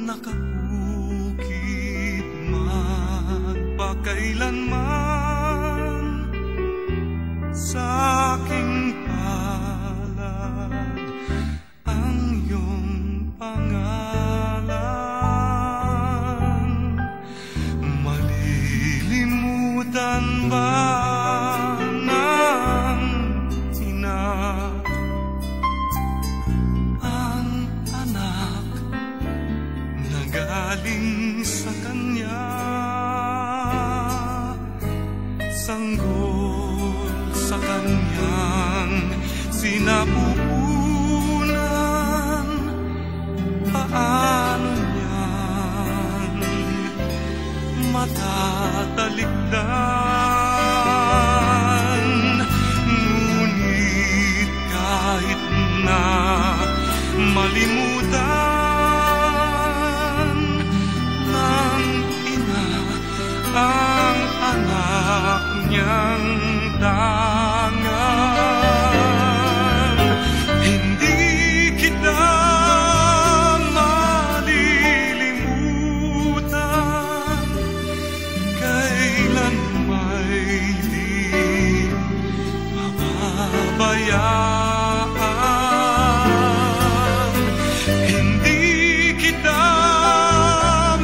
Nakaukit magpakailanman sa aking palad ang iyong pangalan. Malilimutan ba ng ina ang anak na galing sa kanya? Sanggol sa kanyang sinapupunan, paano niyan matatalikdan? Ngunit kahit na malimutan ng ina ang anak niyang tangan, hindi kita malilimutan, kailan may di mababayaan. Hindi kita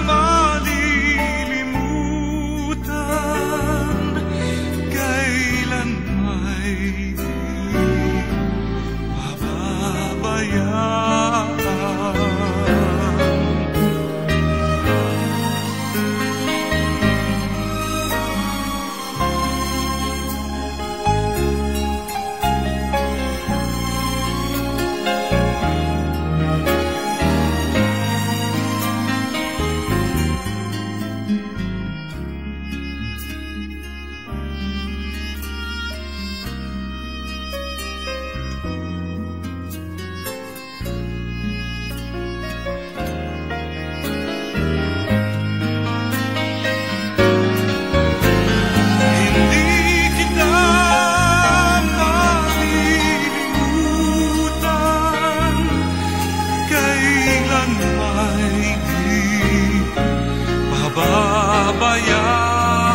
malilimutan, kailan may di mababayaan.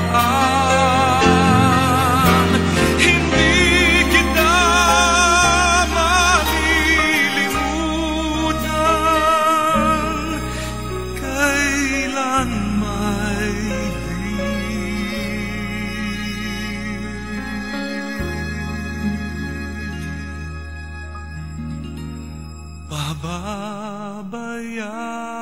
Pabayaan, hindi kita malilimutan, kailan may di pababayaan.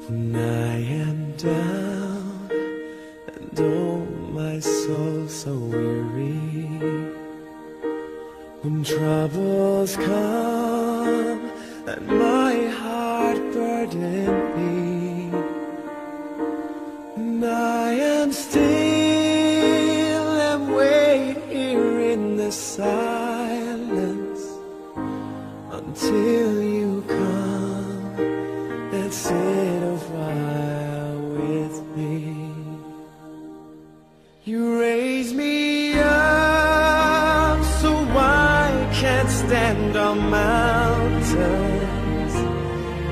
When I am down and oh my soul so weary, when troubles come and my heart burden me, and I am still and wait here in the silence until you come and sit a while with me. You raise me up so I can't stand on mountains.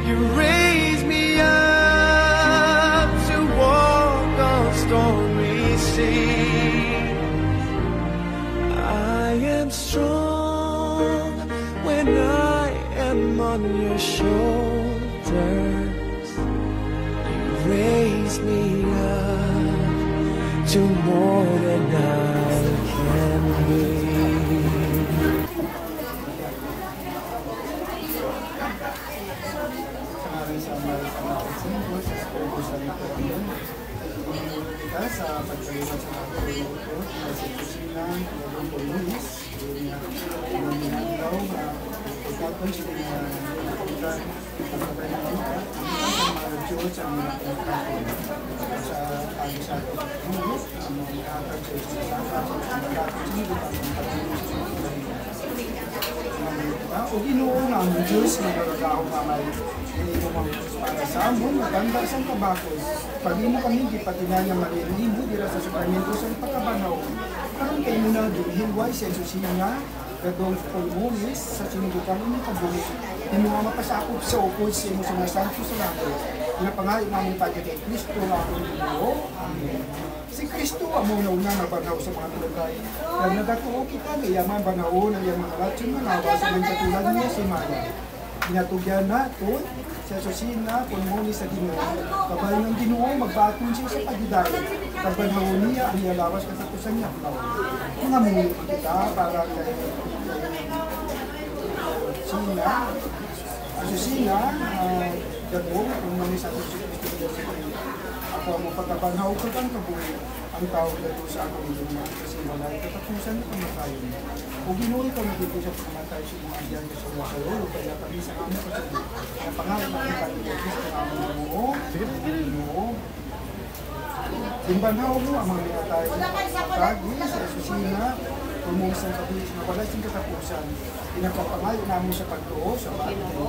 You raise me up to walk on stormy seas. I am strong when I am on your shoulders. You raise me up to more than I can be. Sa pagpalipat sa mga produkto na sa kusinan, mga police, mga daw, pagkakon sa mga pagkakutan, pagkakainan, ang mga radyo sa mga pagkakon sa pag-isakot. ihatag sa Diyos sa atin sa malapit sa iyo o Ginoo nga ang Diyos nga nagagaw mamay hindi mo para sa amon maganda sa kabakos pag imo kami gipatinan nga malilimo dira sa sakramento sa pagkabanaw karon kay mo na hilway sa Jesus nga gadong pulmonis sa sinubukan mo kabuhi imo nga mapasakop sa upod sa imo sa santo sa langit pinapangalit namin tayo kay Kristo nga akong Ginoo. Amen. Si Kristo amo na una nabanaw sa mga tulay. Kaya nagatuo kita na yaman banaw na yung mga lahat yung manawa sa mga katulad niya si Maya. Binatugyan natin sa susina pulmonis sa Ginoo. Kabay ng Ginoo magbaton siya sa pagdidaya. Kabanhaw niya ang iyalawas kasatusan niya. Kung amunin kita para kay Susina, gano'n, kung mali sa Kristo ako mo pagkabanhaw ko kang kabuhi ang tawag na ito sa akong iluman kasi malay katapusan na kamatayon. Kung ginuwi ka magiging sa pagkamatay sa mga diyan sa mga kalolo, kaya kami sa aming kasabi, na pangalan namin kami ng Kristo na aming Ginoo. Timbanhaw mo ang mga natatay pagi sa susina, pumulis ang kabilis na wala siyang katapusan. Pinagpapangayon namin sa pagtuo sa bato.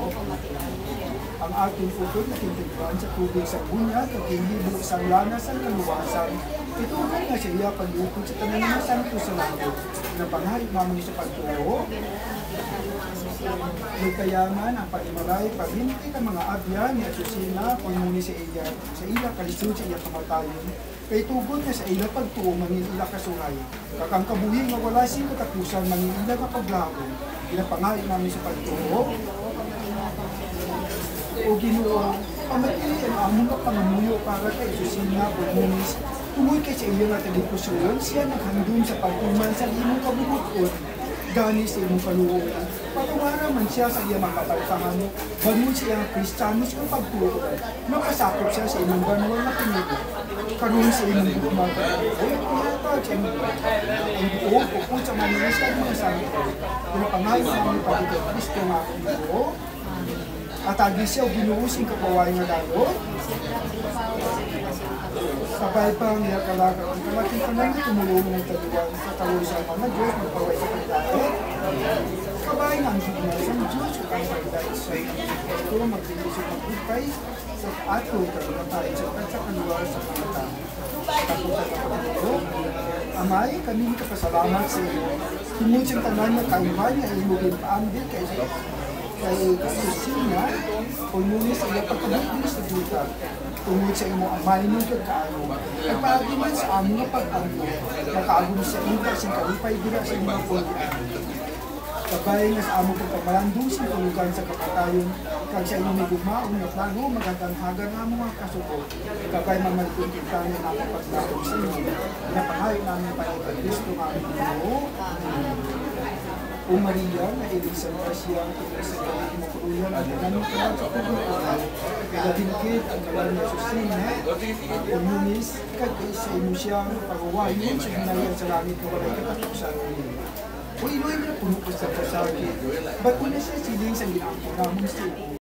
Ang ating putol na tintigban sa tubig sa bunyag at hindi isang lanas ang kaluwasan. Ito nga sa iya paglupot sa tanan ng santo sa langit. Pinagpapangayon namin sa pagtuo. May kayaman ang pag-imalay, paghinti ka mga abyan ni Asusina, pulmuni sa iya kalisod sa iya kamatayon. Kay tugod na sa ila pagtuo, mangin ila kasuhay. Kakang kabuhing mawala siyang katapusan, mangin ila kapaglago. Pinapangalit namin sa pagtuo. O Ginoo, pamati ang among kapangamuyo para kay Asusina, pulmunis. Tungod kay sa iya nga talipusyon, siya naghandun sa pagtuman sa imong kabubuton. Gani sa imong kaluoyan. Pagkumara man siya sa iya makabaltangan, bangon siya ang Kristiyanos kung pagtuo. Makasakop siya sa imong banwal na pinito. Karoon sa imong gumagay. Ay, pinatag siya ang buo, kung sa manilis ka mga santo. Pinapangayon namin pagkita Kristo nga akong Ginoo. At agi siya o ginuusing kapaway nga dalot. Sabay pa ang iya kalaga. Ang kalaking panangin tumulong ng taluan sa talusan mga Diyos, magpaway sa pagdahit. Kabay ng signal sa Diyos, ang pagdahit sa ito, magdilisip ng pagpay sa ato, kalumatay sa kaluwa sa mga tao. Kaputan na pagdahit. Amay, kami kapasalamat sa iyo. Tumod siyang tanan na kaiman na ilugin paambil kay Susina, pulmuni sa iya pagkabuti sa duta. Tungod sa imo amay ng kagkaano. At paagiman sa aming pag-ano, nakaagom sa iyo kasing kalipay dira sa mga pulmuni. Kabay nga sa among pagkamalandong sa tulugan sa kapatayon, kag sa inyong may gumaon na plano, magandanghagan na mga kasuko. Kabay mamalikong kita na nakapaglalong sa inyo. Pinapangayon namin pa ng Kristo nga aming Ginoo. O Maria, na ilisan ka siya, sa kanyang makuruyan, at ganang ka sa pagkakulan. Pinagingkit ang kalan niya Susina, ang umunis, sa imo siyang pagawain, sa ginayan sa langit na walay katapusan niya. O iloy na puno ko sa pasakit, ba't ko na siya siling sa ginampo namin sa iyo?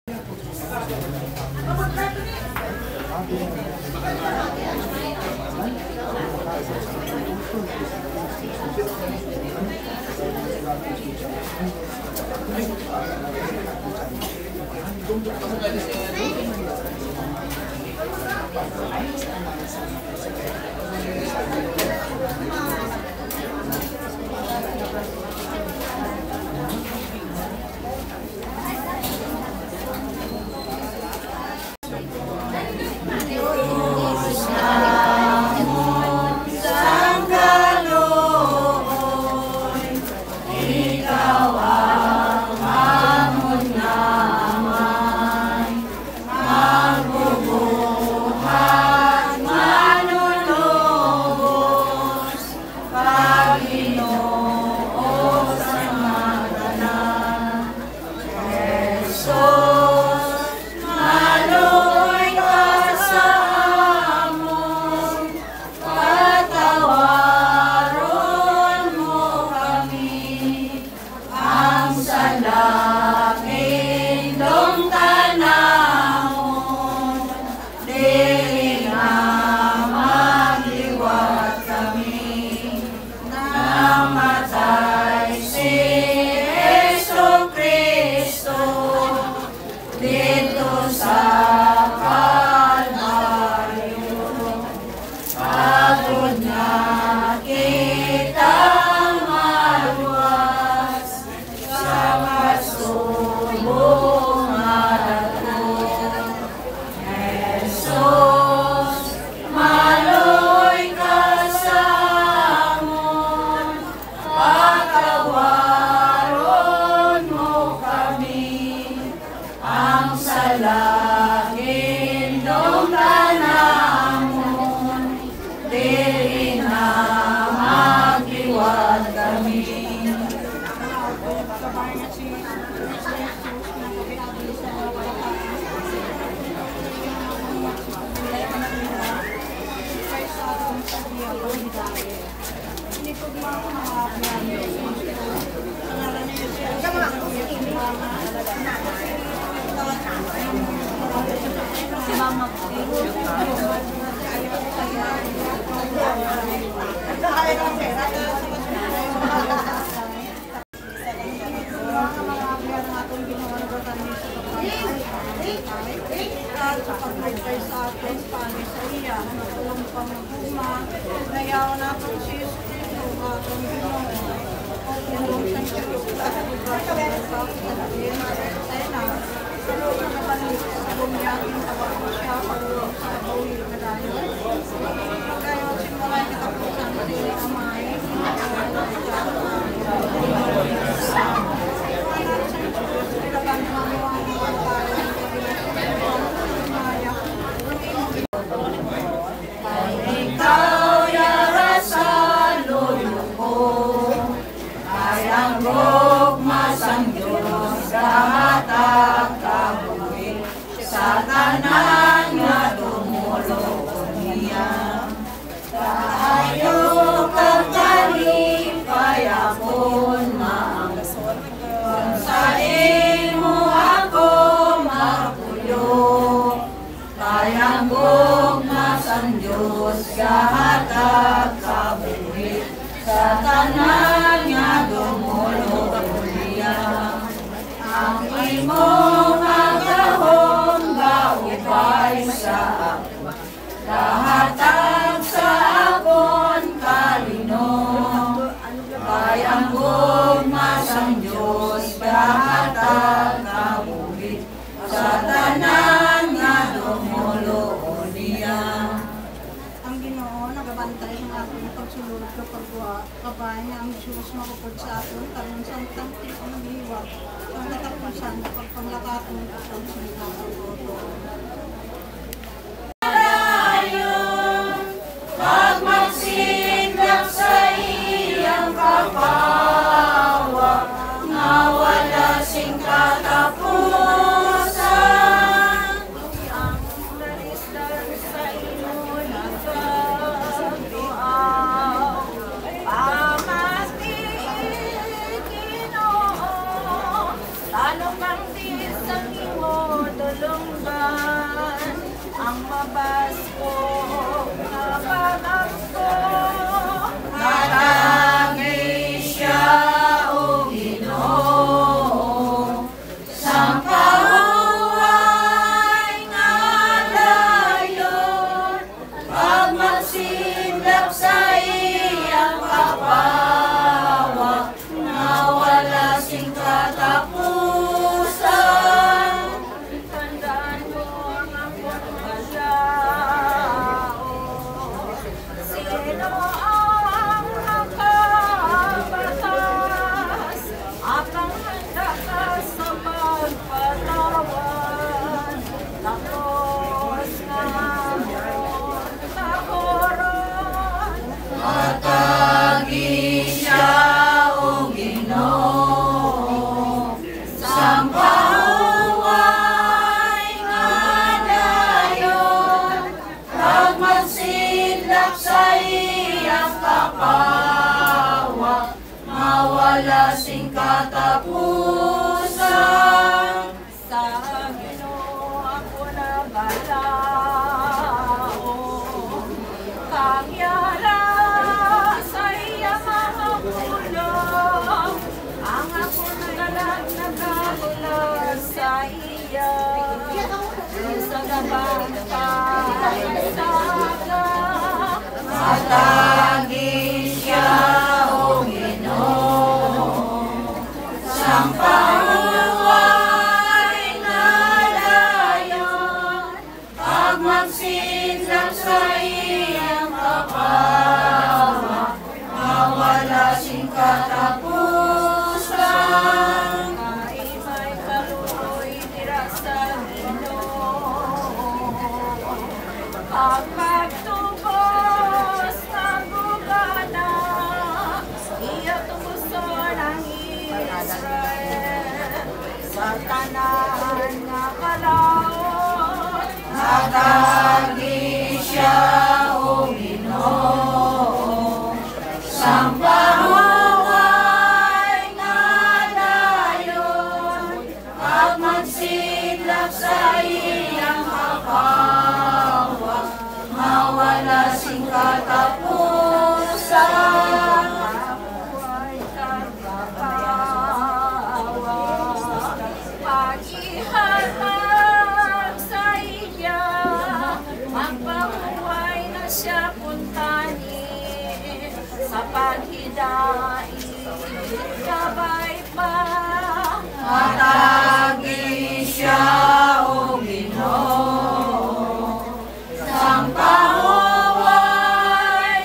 Mata sing katapusan, buhay kagagawa, paghihatag sa iya, magpabuhay na siya puntani, sa paghidait, kabay pa, matagi siya o Ginoo, sang pahuway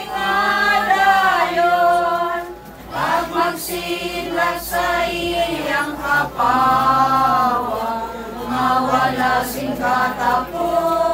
nga dayon, pag magsilag sa iyang kapawa, mawala sing katapusan.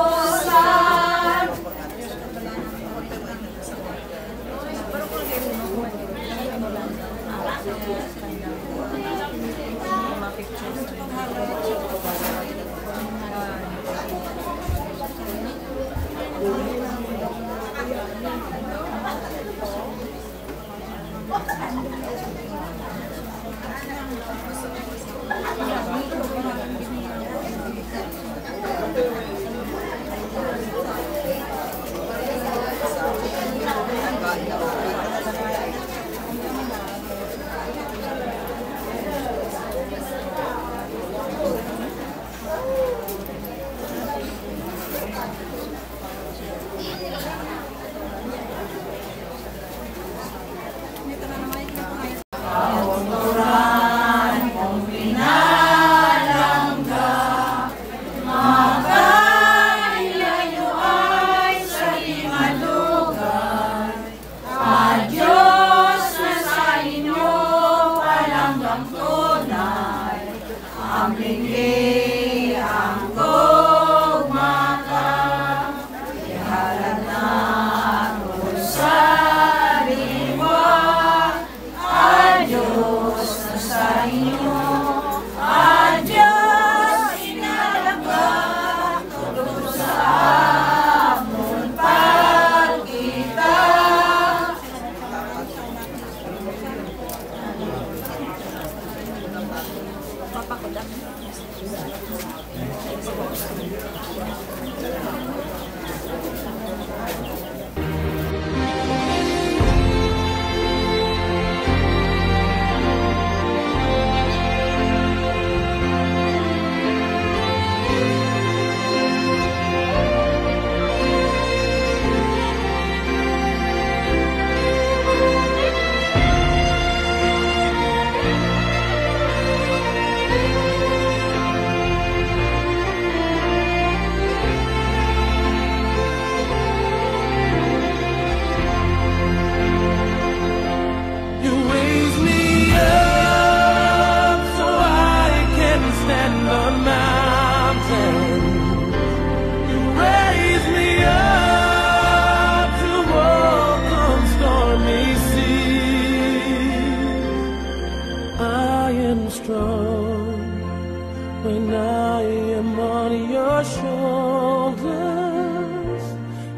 When I am on your shoulders,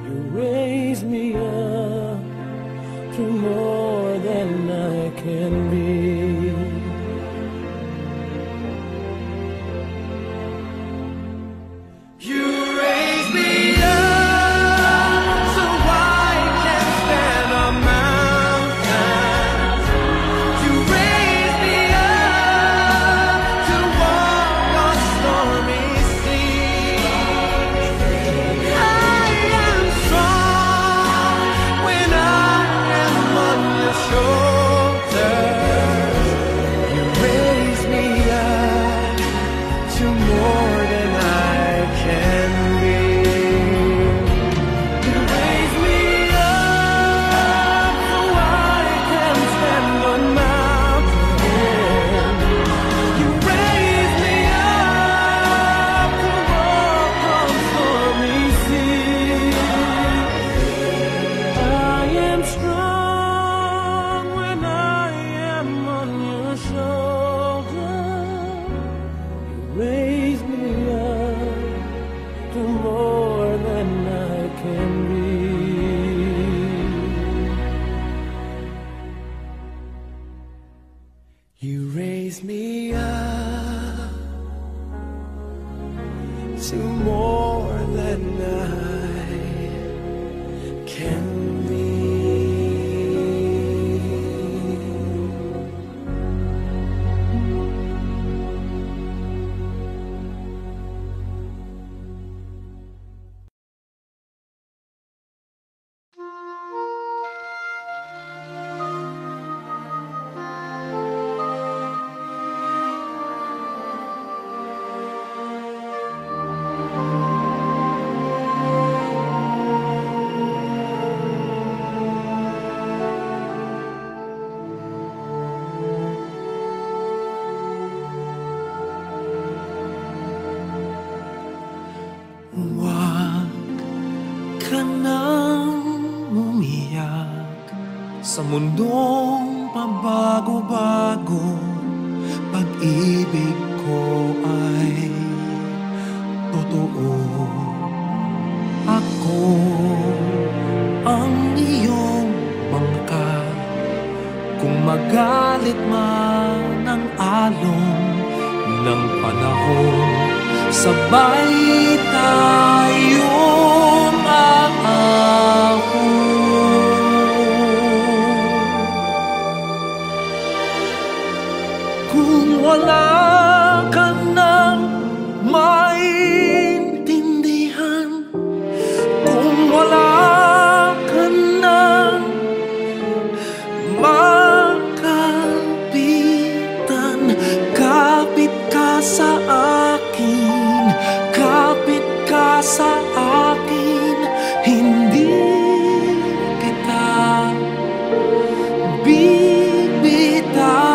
you raise me up to more than I can be. You raise me up so I can stand on mountains. You raise me up to walk on stormy seas. I am strong when I am on your shoulders. You raise me up to more than I can be. You raise me up so I can stand on mountains. You raise me up to walk on stormy seas. I am strong when I am on your shoulder. You raise me up to more than I can be. You raise me up to more than I can Sa mundong pabago-bago, pag-ibig ko ay totoo. Ako ang iyong bangka, kung magalit man ang alon ng panahon, sabay tayong aahon. Kung wala ka nang maintindihan, kung wala ka nang makapitan, kapit ka sa akin, kapit ka sa akin, hindi kita bibitawan.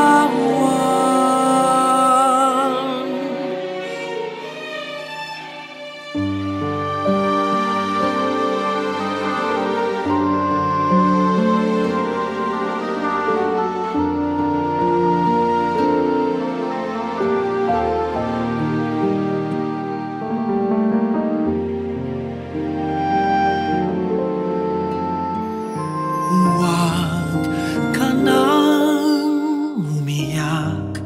Huwag ka nang umiyak,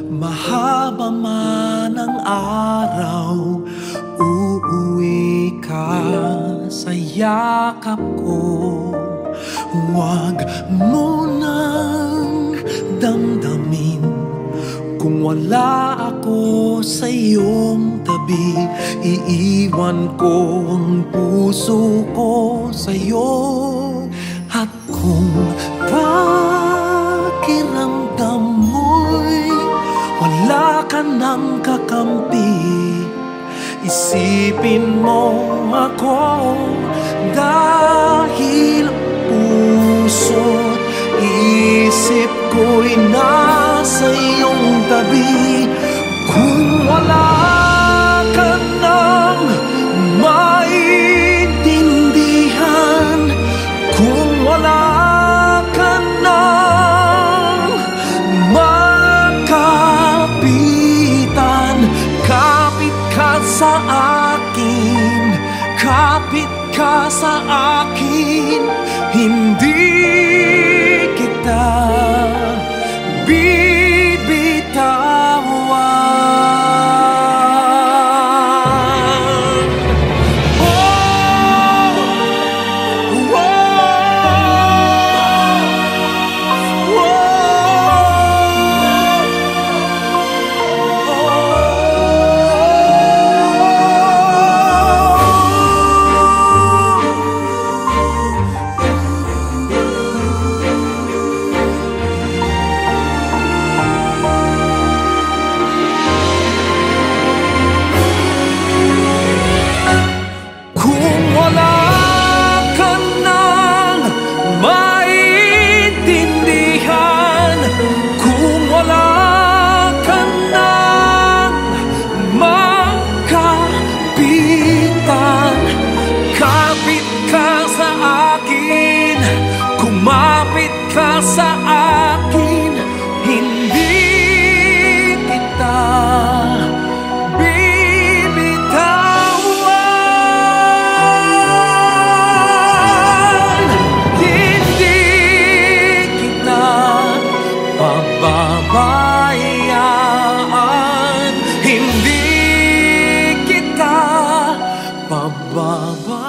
mahaba man ang araw, uuwi ka sa yakap ko. Huwag mo nang damdamin kung wala ako sa iyong tabi. Iiwan ko ang puso ko sa iyo. At kung pakiramdam mo'y wala ka nang kakampi, isipin mo ako, dahil puso't isip ko'y nasa iyong tabi. Kung wala ka nang maintindihan, kung wala ka nang makapitan, kapit ka sa akin, kapit ka sa akin, hindi kita bibitawan. Kung wala ka nang maintindihan, kung wala ka nang makapitan, kapit ka sa akin, kumapit ka sa akin, hindi kita bibitawan. Hindi kita pababayaan, hindi kita pababayaan.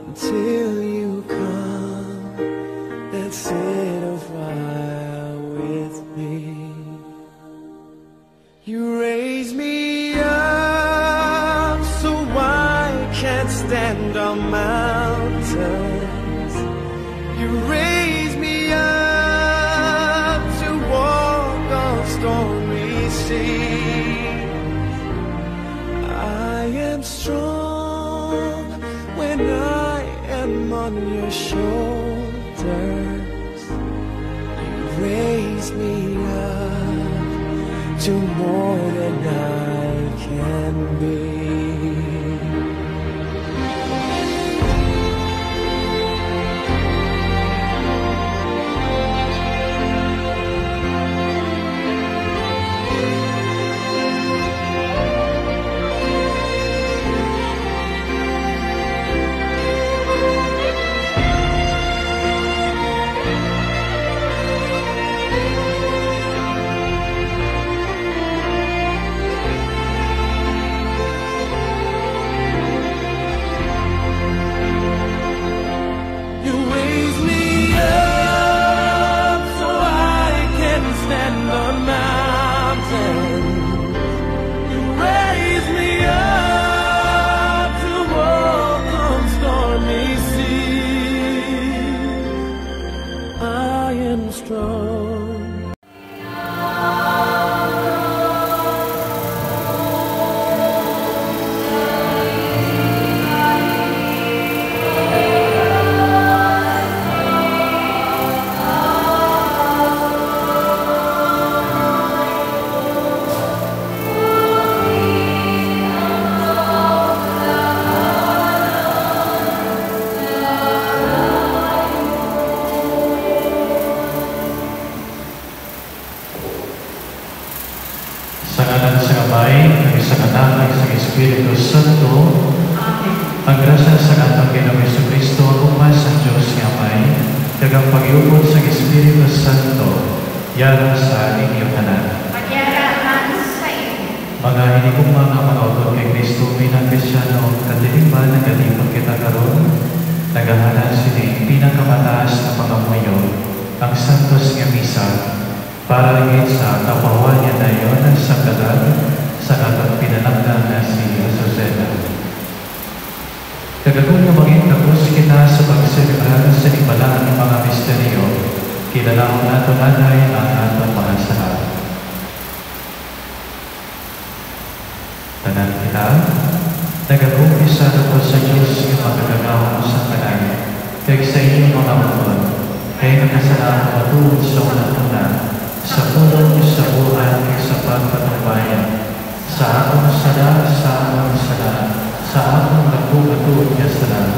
until you come and sit a while with me. You raise me up so I can't stand on mountains. You raise me up to walk on stormy seas. I am strong when I am on your shoulders. You raise me up to more than I can be. Espiritu Santo, ang grasya sa katong Ginoong Jesucristo, ang umas ang Diyos nga may, dagang pag-iubod sa Espiritu Santo, yara sa inyong tanan. Mga hinigugma nga mga utod kay Kristo, binang Kristyano, katilimban na galipag kita karon, nagahanan sini pinakamataas na pangamuyo, ang Santos nga Misa, para rin sa kapawan niya na yun sa kalag, sa katong pinalanggan na si Azucena. Kagagong na maging tapos kita sa pagselebrar sa ibalaan ng mga misteryo, kilala nato nanay ang atong mga sarap. Tanan kita, nag-umpisa na po sa Diyos yung magagagawa sa kanay, kaya sa inyong mga utod, kaya nakasalamat matuod sa unang-una, sa pulong sa buhay sa pagpatubayan, sa akong sala, sa akong nagbugatod niya sala.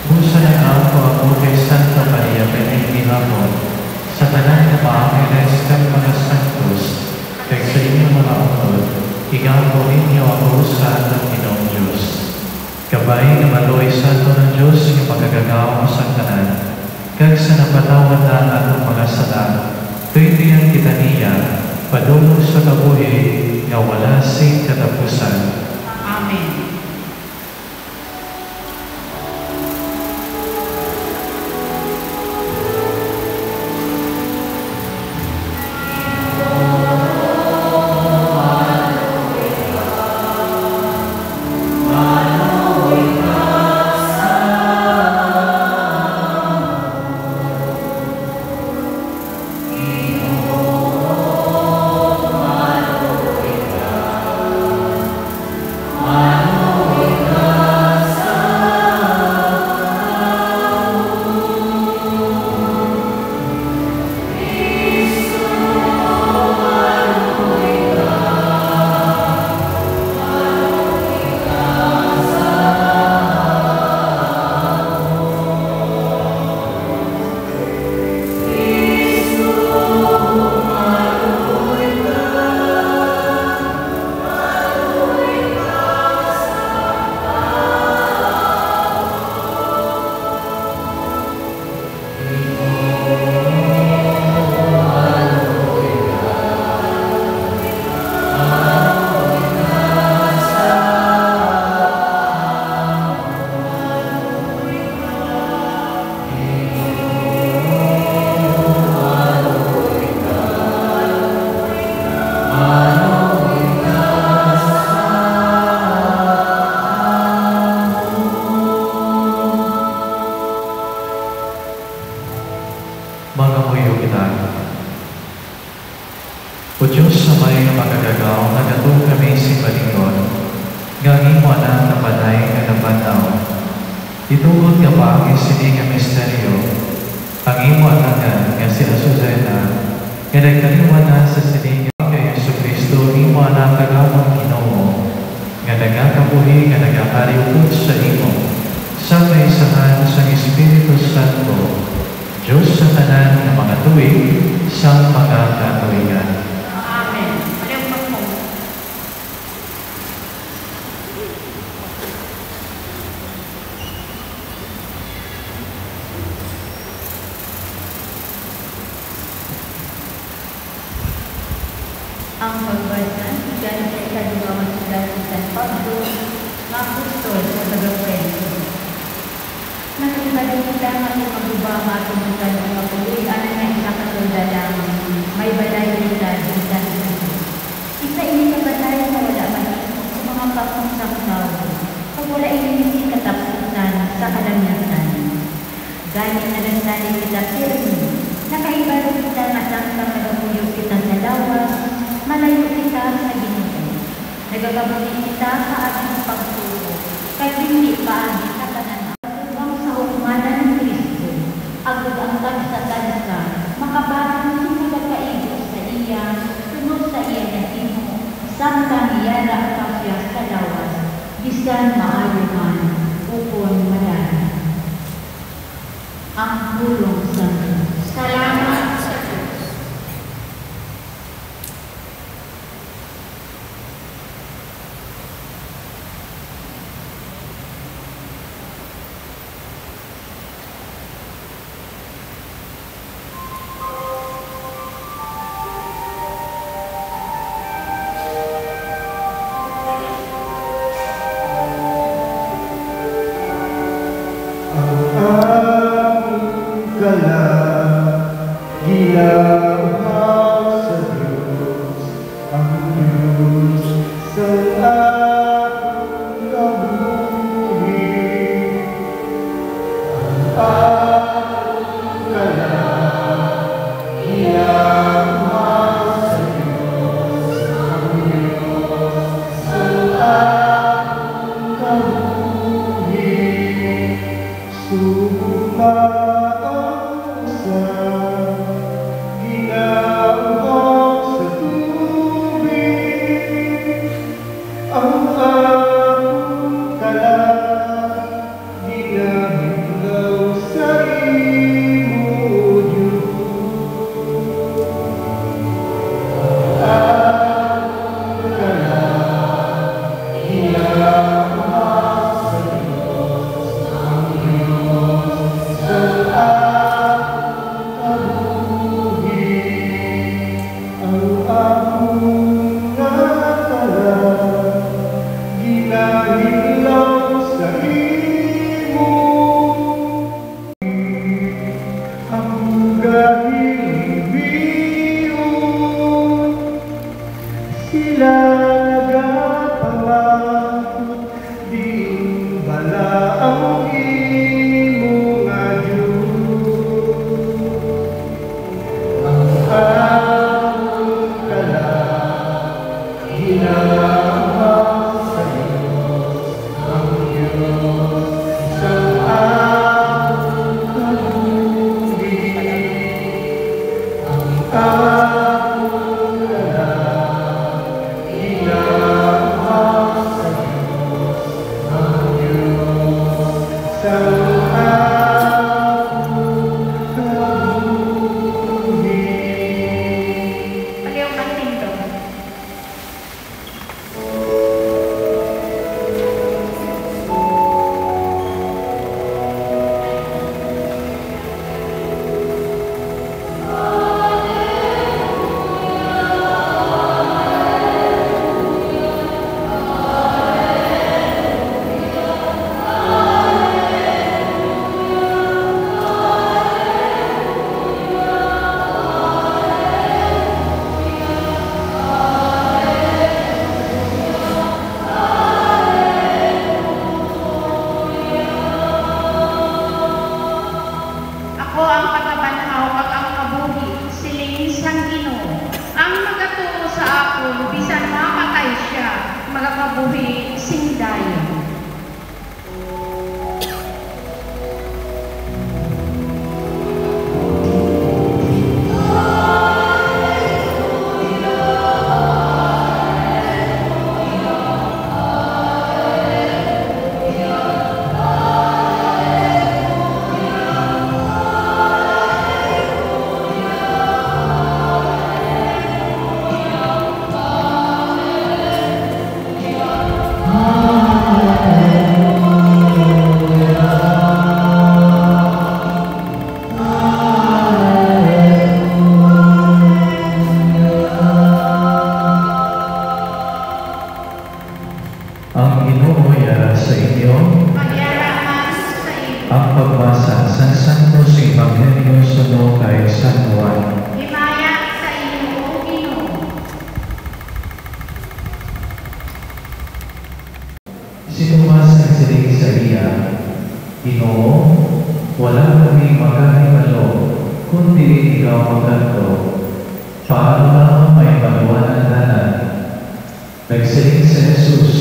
Musa na ako kay Santa Maria Benigni Hapon, sa tanan na maakiles kang mga santos, kay sa inyong mga utod, igapo ninyo ako sa atong Ginoong Diyos. Kabay na maloy santo ng Diyos yung magagagawa sa tanan, kag sa napatawad na atong mga sala, tuwitiyan kita niya, padulong sa kabuhi, nga wala sing katapusan. Amen. Amen. O Diyos sa may magagagaw, nagatong kami si palingkod, ngangin mo na napanay nga nabanaw. Itungod ka pa ang isining nga misteryo, ang imo anagan nga si Azucena, nga nagkaliwan na sa sining kay Yesu Kristo, imo anak tagamang Ginoo, nga nagakabuhi nga nagakariupod sa imo, sa kaisahan sa Espiritu Santo, Diyos sa tanan ng mga tuwig, sa mga katuwigan. Amen. Alam mo po. Ang pagbasa, galing sa ikadulawang sulat ni San Pablo, apostol sa taga-Corinto. Nakikita kita ang magbubama at tumutan ng mapulian na isa katulad may balay nila sa San Pablo. Isa ini kabalay na wala malikot sa mga papunsang tao, pag wala ini katapusan sa kalamitan. Ganit na nagsaling kita firme, nakaibalo kita na siyang kamalamuyo kita sa lawas, malayo kita sa Ginoo. Nagagabuti kita sa ating pagsuko, kaya hindi paagi sa tanan. Huwag sa hukumanan ng Kristo, agad ang tansa-tansa, makabahan sa nagkaigo sa iya, sunod sa iya na imo, samtang iyara kasya sa lawas, bisan maaari man, upon madali. Ang bulong sa Diyos. Salamat sa Diyos. pagbasa sa Santos Ebanghelyo suno kay San Juan. Himaya sa iyo, O Ginoo. Si Tomas ang siling sa iya, Ginoo, wala kami magkahibalo, kundi ikaw magkanto. Paano na may pagawanan tanan? Nagsiling sa Jesus,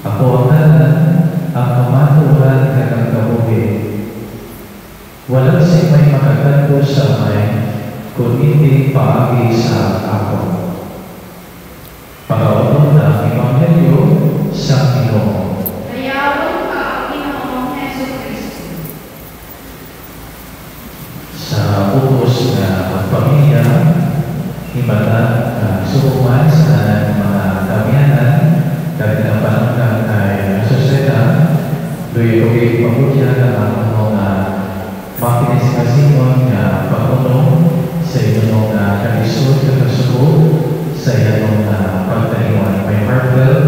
ako ang tanan, ang kamaturan ka ng kabuhi. Wala si may makakanto sa may, kung hindi paagi sa ako. Pag-autong na Ebanghelyo sa Ginoo. Dayawon ka, Ginoong Jesucristo. Sa utos na pamilya, himala sukuman sa mga kamiyanan, dahil ang panangkan ay soseta, doy-doy pagkutya ng mga makinis-kasinon na pagulong sa inong kalisod kakasuko, sa inong pagtaniwan. May heartfelt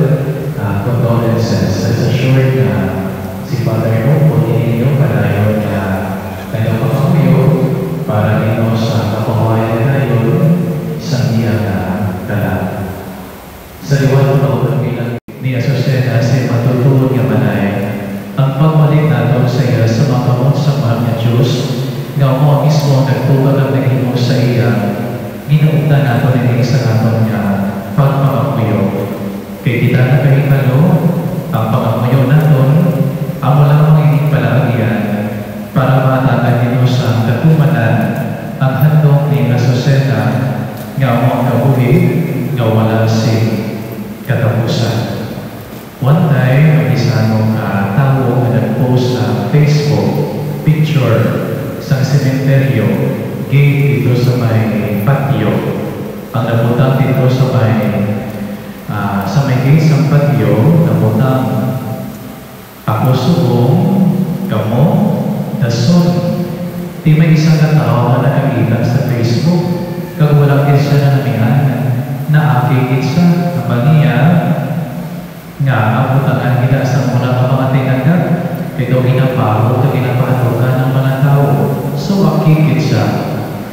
condolences as assured na si Father mo po ninyo padayon na nagpapakuyo para nino sa kapawayan tayo sa iyang kalan. Sa liwan na ulang bilang ni Asusena si matutulog niya manay ang pagmalik nato sa iya sa mga kamot sa mahal niya Diyos nga mo mismo nagtubag ang naging sa iya ginuugdan nato rin sa kanon niya pagpakakuyo. Kaya kita na kahitalo ang pagkakuyo naton ang walang magiging palagian para matagad nito sa katumanan ang handong ni Asusena nga mo ang kabuhi nga wala si katapusan. One time, may isang tao na nag-post sa Facebook picture sa sementeryo gate dito sa may patio. Ang nabutang dito sa may gate sa patio, nabutang ako subong, kamo, dason. Di may isang tao na nakakita sa Facebook kag walang isa na namihan na akikit sa kapaniya nga abutan nila sa mula ka mga tinagdag ito ginapaho ito ginapahatukan ng mga tao. So akikit siya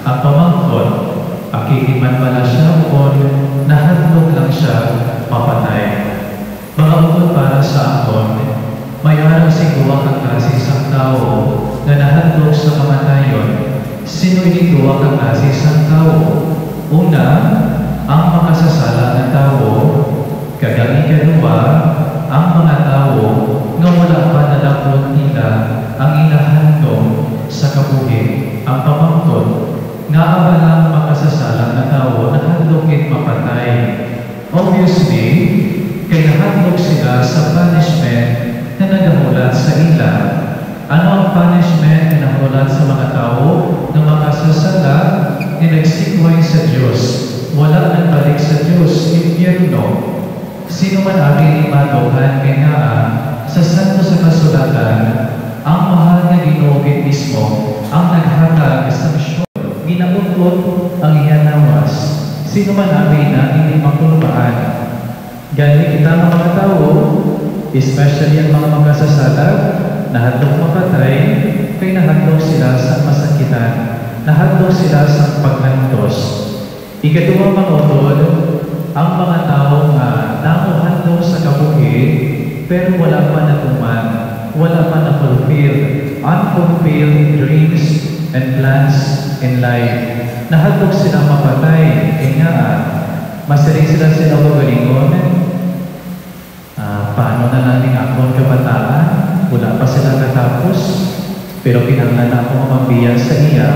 ang pamangkot, akikit man pala siya o nahatlog lang siya mapatay. Mga ukod para sa akon, may araw siguro kang kasi isang tao na nahatlog sa kamatayon. Sino inigawa kang kasi isang tao? Una, ang makasasala ng tao, kagani kadua, ang mga tao nga wala pa nadaplot nila ang inahandong sa kabuhi, ang pamangkot, nga abalang makasasala ng tao na handogin mapatay. Obviously, kaya nahandog sila sa punishment na nagamulat sa ila. Ano ang punishment na namulat sa mga tao na makasasala na nagsikway sa Diyos? Wala nang balik sa Diyos, impyerno. Sino man aking imadohan kay nga sa santo sa kasulatan, ang mahal na Ginoo mismo ang naghatag sa misyon. Ginabungkot ang ihanawas. Sino man aking na hindi makulubaan. Gani kita ng mga tao, especially ang mga makasasala, nahandog mapatay, kay nahandog sila sa masakitan, nahandog sila sa paghantos. Ikaduwang mangutod, ang mga tao nga namuhandog sa kabuhi, pero wala pa natuman, wala pa na-fulfill, unfulfilled dreams and plans in life. Nahandog sila mapatay, kaya nga, masiling sila magalingon. Paano na natin akong kabataan? Wala pa sila natapos, pero pinanglan ako mabiyan sa iya.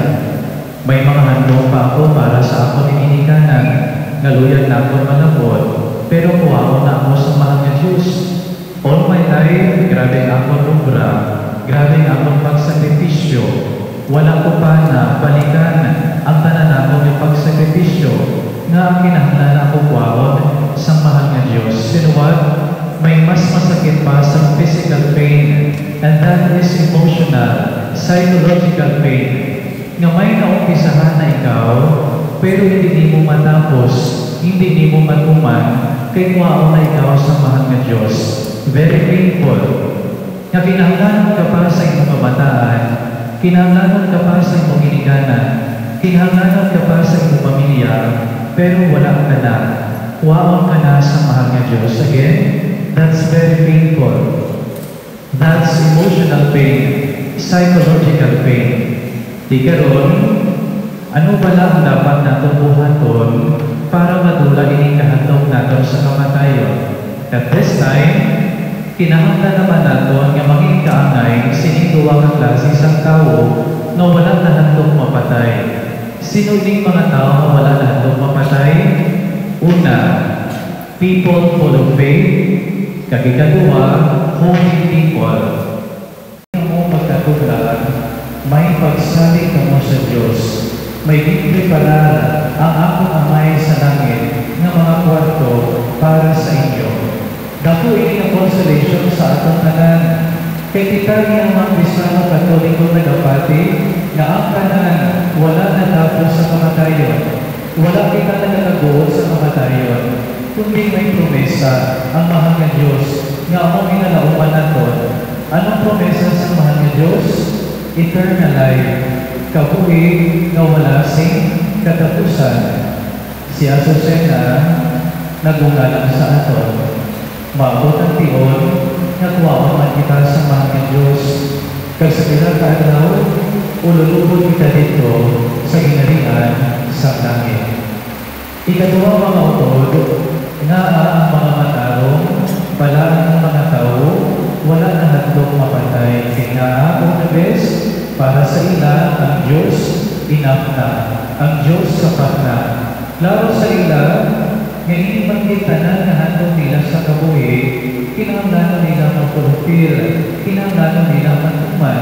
May mga handong pa ako para sa ako ininikanan, ngaluyan na ako malabot, pero kuha na ako sa mahal na Diyos. All my life, grabe ako lubra, grabe akong pagsakripisyo. Wala ko pa na balikan ang tanan ako ng pagsakripisyo na kinahanglan ako kuhaon sa mahal na Diyos. You know what? May mas masakit pa sa physical pain, and that is emotional, psychological pain. Nga may naumpisahan na ikaw, pero hindi mo matapos, hindi mo matuman, kay kuwao na ikaw sa mahal na Diyos. Very painful. nga kinahanglanon ka pa sa imong kamataan, kinahanglanon ka pa sa imong ginikanan, kinahanglanon ka pa sa imong pamilya, pero wala ka na. Waon ka na sa mahal nga Diyos. Again, that's very painful. That's emotional pain, psychological pain. Di karon, ano pala ang dapat natong buhaton para madula ining kahandog naton sa kamatayon? At this time, kinahanglan naman naton nga maging kaangay sining duwa nga klase sang tawo na wala na handog mapatay. Sino ining mga tao na wala na handog mapatay? Una, people full of faith. Kagikaduwa, holy people. Mo magkatuglan, may pagsalig ka mo sa Diyos. May gipreparar ang akong amay sa langit ng mga kwarto para sa inyo. Dako ini ang consolation sa atong tanan. Kay titagi ang mga Kristiyano Katoliko nagapati na ang tanan wala na tapos sa kamatayon. Wala kita nagkakagood sa kamatayon. Kundi may promesa ang mahal na Diyos nga among inalauman naton. Anong promesa sa mahal na Diyos? Eternal life. Kabuhi nga wala sing katapusan. Si Azucena nagungalang sa aton. Maabot ang tion nga kuwaon man kita sa mahal na Diyos. Kag sa pinakaadlaw, ululubod kita dito sa ginarian sa langit. Ikaduha mga utod, nga ang mga matarong, balaan ng mga tao, wala na handog mapatay. Kinaabot na bes, para sa ila, ang Diyos, enough na. Ang Diyos, sapat na. Laro sa ila, ngayon magkitanan na handog nila sa kabuhi, kinahanglan nila magpulupir, kinahanglan nila matuman.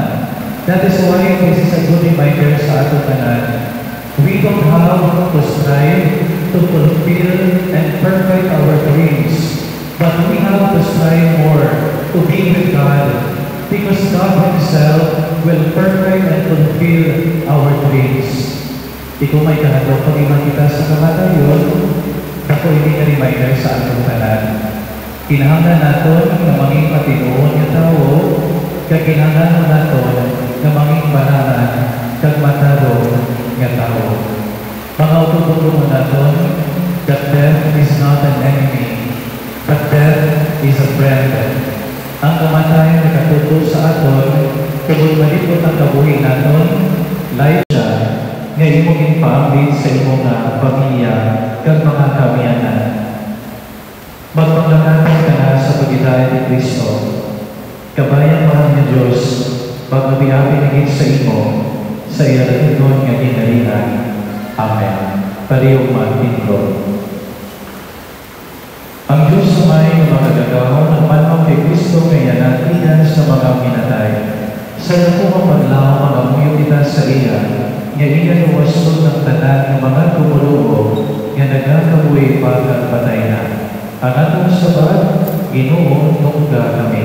That is why this is a good reminder sa ato kanan. We don't have to strive to fulfill and perfect our dreams, but we have to strive more to be with God, because God Himself will perfect and fulfill our dreams. Ikaw may kahadok pag-iman kita sa kamatayon, ako hindi ka reminder sa atong tanan. Kinahanglan naton na maging matinuon nga tao, kag kinahanglan naton na maging banaran kag matarong nga tao. Mga ututulong naton, that death is not an enemy, but death is a friend. Ang kamatayan na katuto sa aton, kung malipot ang kabuhi naton, life siya, nga imong ipaambit sa imong pamilya kag mga kamiyanan. Magpanglakatan ka na sa pagidaya ni Kristo. Kabayan mahal ni Diyos, pagmabiyapi naging sa imo, sa iyalagod nga ginalihan. Amen. Pariyong magpintro. Ang Diyos sumay ng mga gagawin ng manong kay Kristo ngayon natinan sa mga minatay. Sa nakuha maglaw mga muyo kita sa iya, nga iya luwasod ng tanan ng mga tumulugo, nga nagkakabuhi pagkat patay na. Ang atong sabat, Ginoo, tungga kami.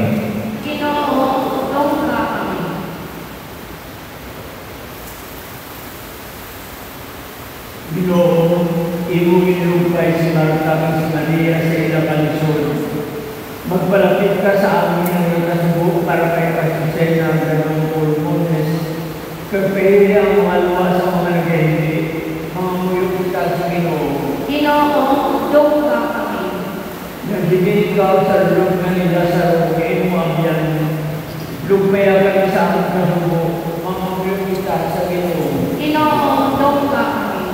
Ginoo, tungga kami. Ginoo, imo ginulupay si Marta kang si Maria sa ilang kalisod. Magpalapit ka sa amin ng iyong nasubok para kay Azucena ang ganong pulmones. Kagpahili ang mga luwa sa mga nagahindi, mga muyok kita sa Ginoo. Ginoo, tungga kami. Nagdigin ikaw sa loob nga nila sa rugain mo ang yan. Lugmaya kami sa aming nasubok, mga muyok kita sa Ginoo. Ginoo, tungga kami.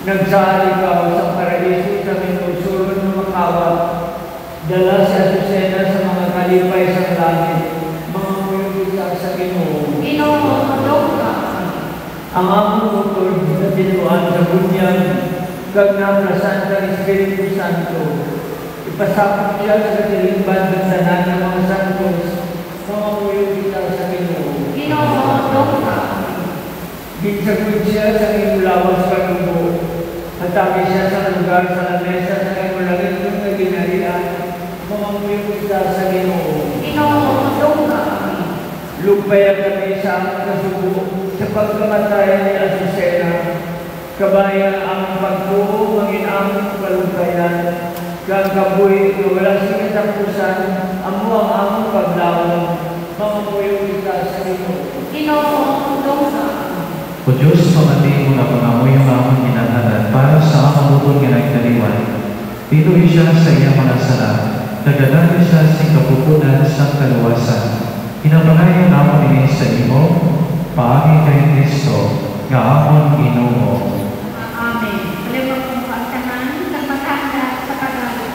Nagsaali ikaw sa paraiso sa minusulod ng makawat. Dala si Azucena sa mga kalipay sa langit, mga muyok kita sa Ginoo. Ginoo, tungga kami. Ang among utod na tinuan sa bunyan, kag naprasan ng Espiritu Santo. Ipasapot siya sa katilingban ng tanan ng mga santos, mga muyok kita sa Ginoo. Ginoo, tungga kami. Ginsagod siya sa imulawas kanubo, atake siya sa lugar sa lamesa sa imulangit ng ginarian, mga muyok kita sa Ginoo. Ginoo, tungga kami. Lupaya kami sa aming kasubo sa pagkamatayan ni Azucena. Kabayan ang pagtuo, maging aming kalumpayan. Kang kabuhi, wala sa katapusan, amo ang aming paglawang. mamamuyong kita sa iyo. Ginoo, tulong sa amin. O Diyos, pamati mo na pangamoy ang among ginatanan para sa amang bukod nga nagtaliwan. Pinuhi siya sa iyang mga sala, tagadali siya sa kapupunan sa kaluwasan. Inabangayan amon ini sa imo, paagi kay Kristo, nga amon Ginoo. Amen. Alam mo kung kaantahan, nagmatanda sa kagalan.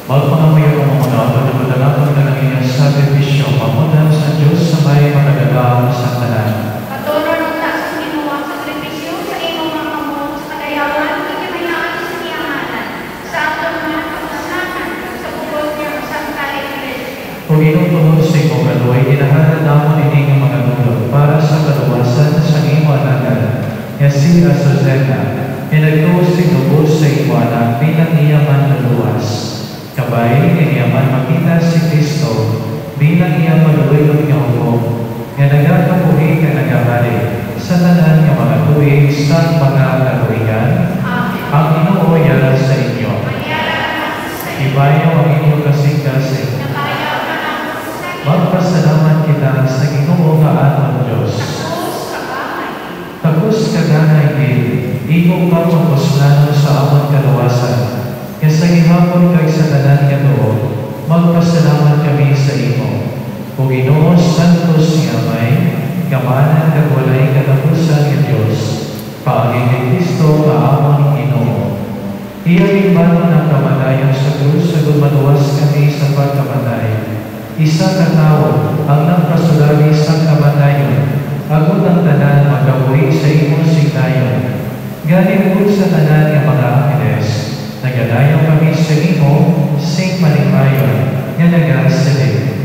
Magpangamoy ang mga na madalapag na ng iyong sakripisyo, pamundan sa Diyos sa may makagagawa sa tanan. Patuloy ng taas ng ginawa sa sakripisyo sa imong mga kamot sa kadayawan, ikimayaan sa niyanganan, sa atong mga kapasanan, sa bukod niya sa Kristo. Kung inutuhod sa iyong galoy, inahanan namon ining mga nulog para sa kaluwasan sa iyong anagan. Nga si Azozena, inagtuos sinubos sa iyong anak bilang iyaman na luwas. Kabay, iniyaman makita si Kristo bilang iyang maluloy ng iyong hukom, nga nagkakapuhi ka nagahari sa tanan ng mga tuwing sa mga kaluhigan. Ang Ginoo yara sa inyo. Ibayo ang inyong kasing-kasing. Magpasalamat kita sa Ginoo nga aton Diyos. Tapos kaganay din, imo ka magpuslano sa amon kaluwasan. Kaya sa gihapon kay sa tanan nga doon, magpasalamat kami sa imo. O Ginoo santos nga may, kamanan kag walay katapusan nga Diyos, paagi kay Kristo nga amon Ginoo. Iyang ibanon ang kamatayon sa krus sa gumaluwas kami sa pagkamatay. Isa ka tao ang nagpasulari sa kamatayon, agon ang tanan magabuhi sa imong signayon. Galing po sa tanan nga mga angeles, nagadayon kami sa imo, sing malimayon, nga nagasalig.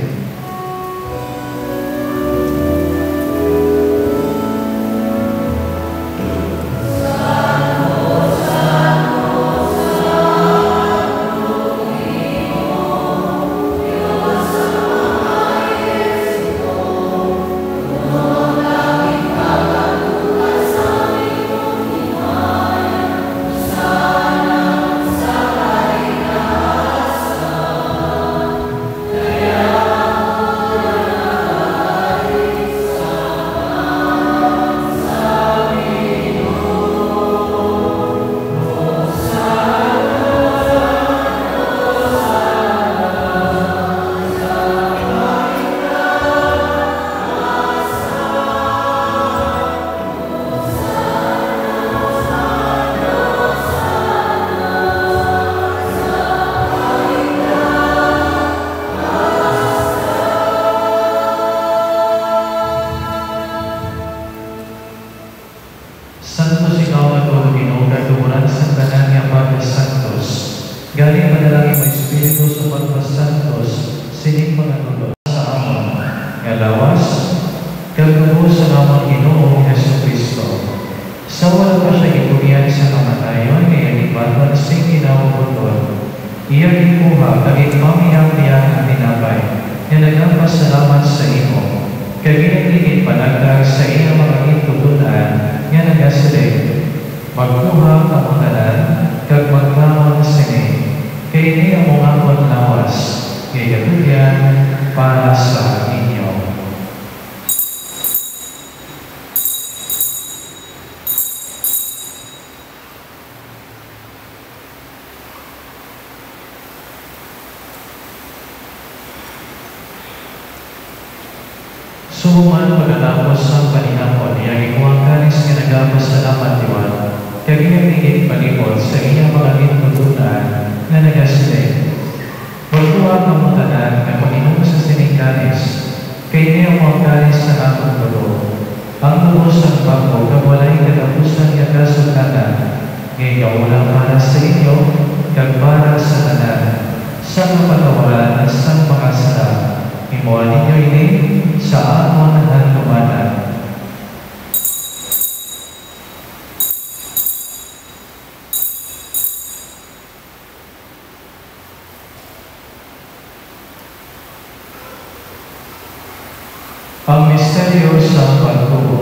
Sana namang Ginoong Jesucristo. Sa wala pa siya itulian sa kamatayon, ngayon iba't sing ginawagod. Iya gikuha, kaging mamiyang-miyang ang tinapay, na nagpasalamat sa imo. Kaginagigit panagdag sa iyong mga itutunan, nga nagasilig. Magkuha ka mo tanan, kag magkamon sini. Kaya niya mong amon lawas, gayatulian para sa inyo. Suman pagkatapos ang paninapon, niya ikuang kanis nga nagpasalamat diwan, kaginagigit palibot sa iyang mga itutunan na nagasilig. Magkuha ka mo tanan na Panginoon sa sining kanis, kay niya mga kanis sa akong tulo. Ang lubos ng bangko, kawalay katapusan nga kasultatan, ngayon ulang para sa inyo, kag para sa tanan, sa kapatawaran at sa mga sarap. Imuha ninyo ini sa amon hanlumanan. Ang misteryo sa pagtubo.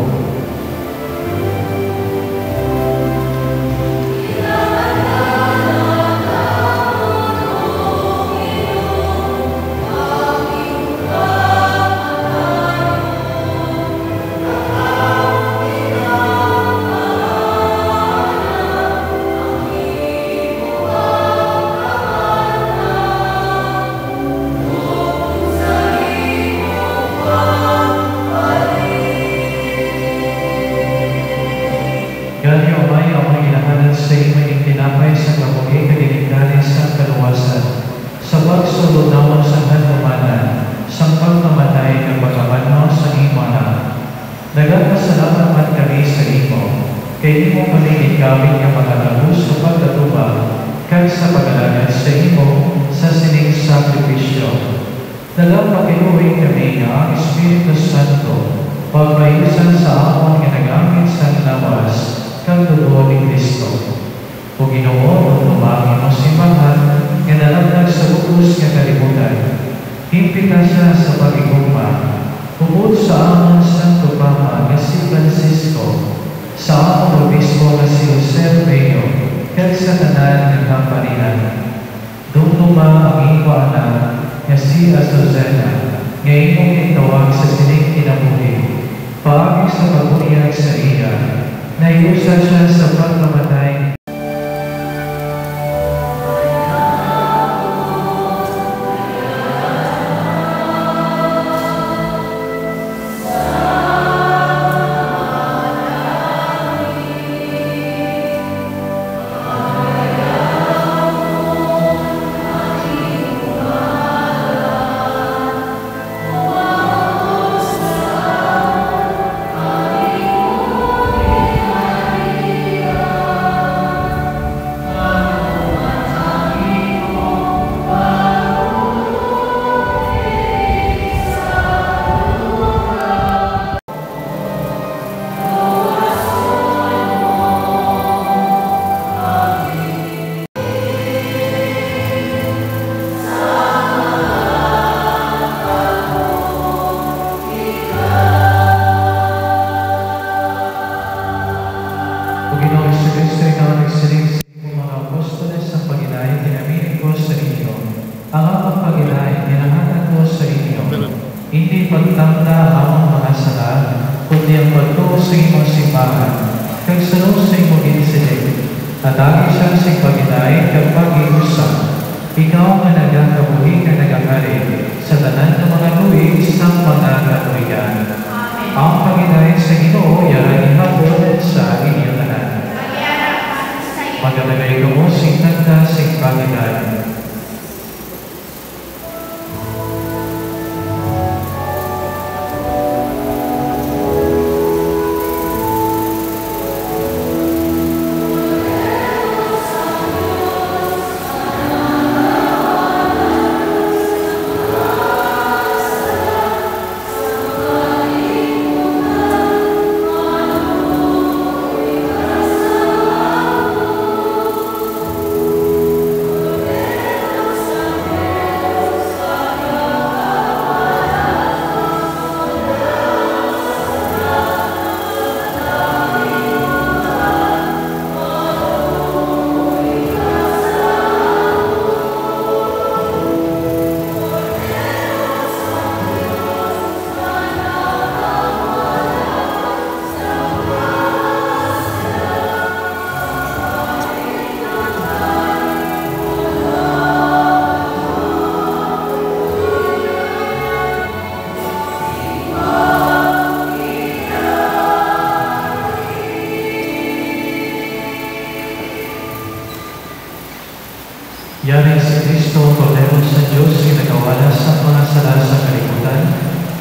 Yari si Kristo, Kordero sa Diyos, kinagawalas sa mga sala sa kalibutan,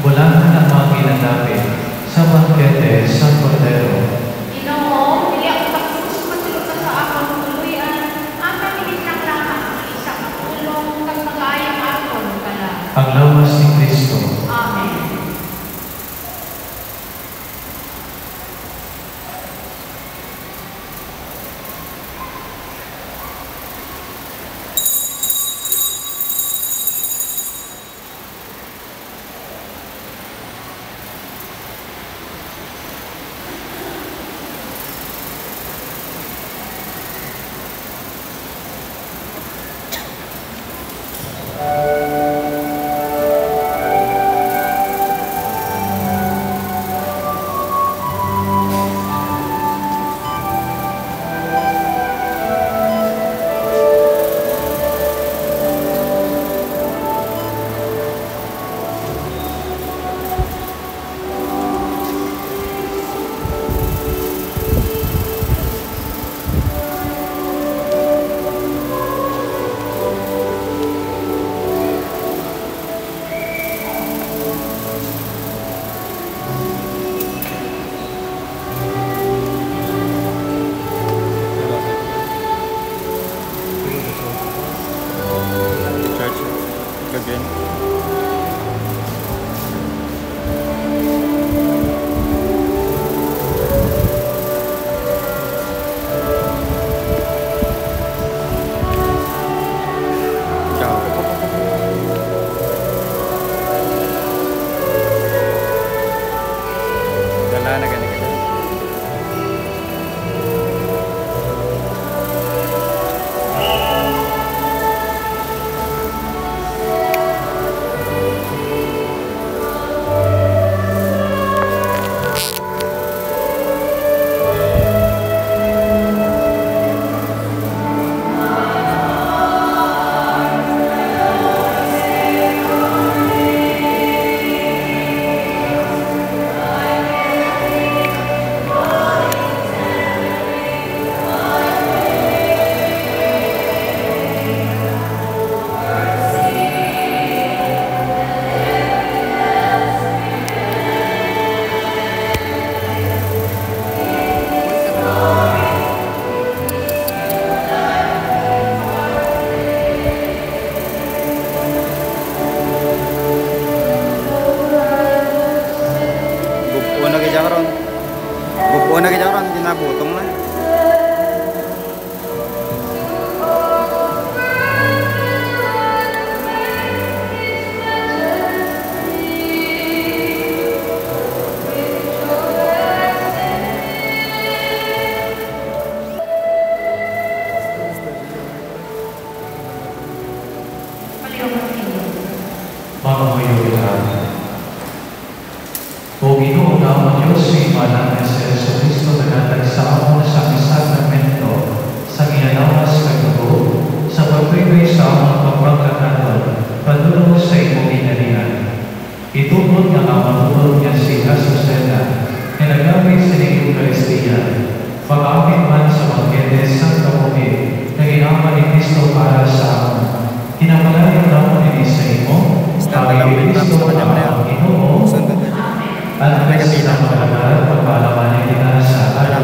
bulangan ang mga ginagapit sa bangkete sa Kordero. Ginoo, dili ako tapos matulog ka sa akong tuluyan, ang pamilit ng lahat, isang tulong kag mag-aayang akong kala. Ang lawas ni Kristo. Amen. Buo na kita orang dinabutong na. O Ginoo na ang Diyos sa imalang sa Yesu Kristo nagatagsamo sa sakramento sa ginanawas kagdugo sa pagpibay sa among pagpagkakanon padulong sa imong ginalihan. Itubod nga ang matulog niya si Asusena na nagamit sa Eucharistia pag-aamit man sa bangkete sa kamuhi na ginama ni Kristo para sa amon. Kinapalayan naman ini sa imo kami Kristo ang Ginoo at nagkasila magkakaroon pagpalaman ng ginasa at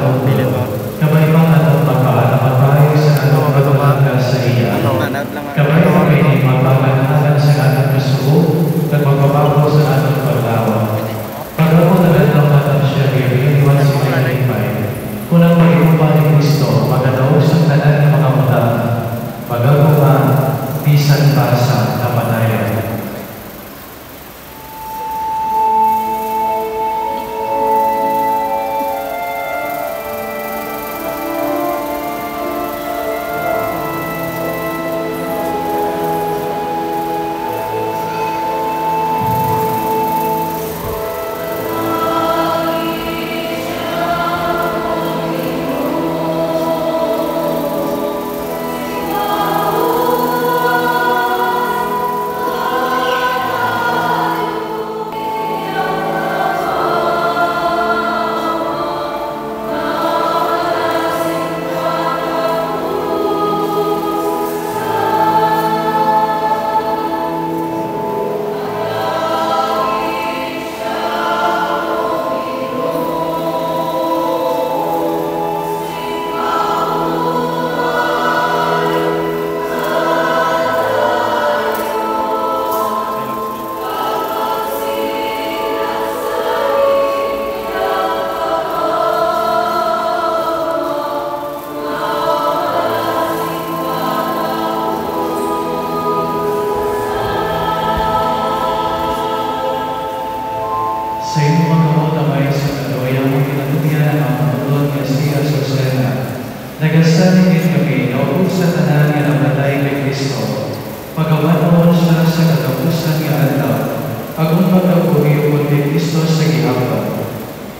kabaybang at magpapalaman tayo sa anong pagpapalaman sa iya. Kabaybang ay magpapalaman sa anong kasuko at magpapago sa anong paglawa. Paglawa na lang natin siya iwan sa mga ipay. Kunang pag-iupa ni Kristo, maganaw sa tanan ng mga mata. Pag-agawa, bisan pa sa kapanayan.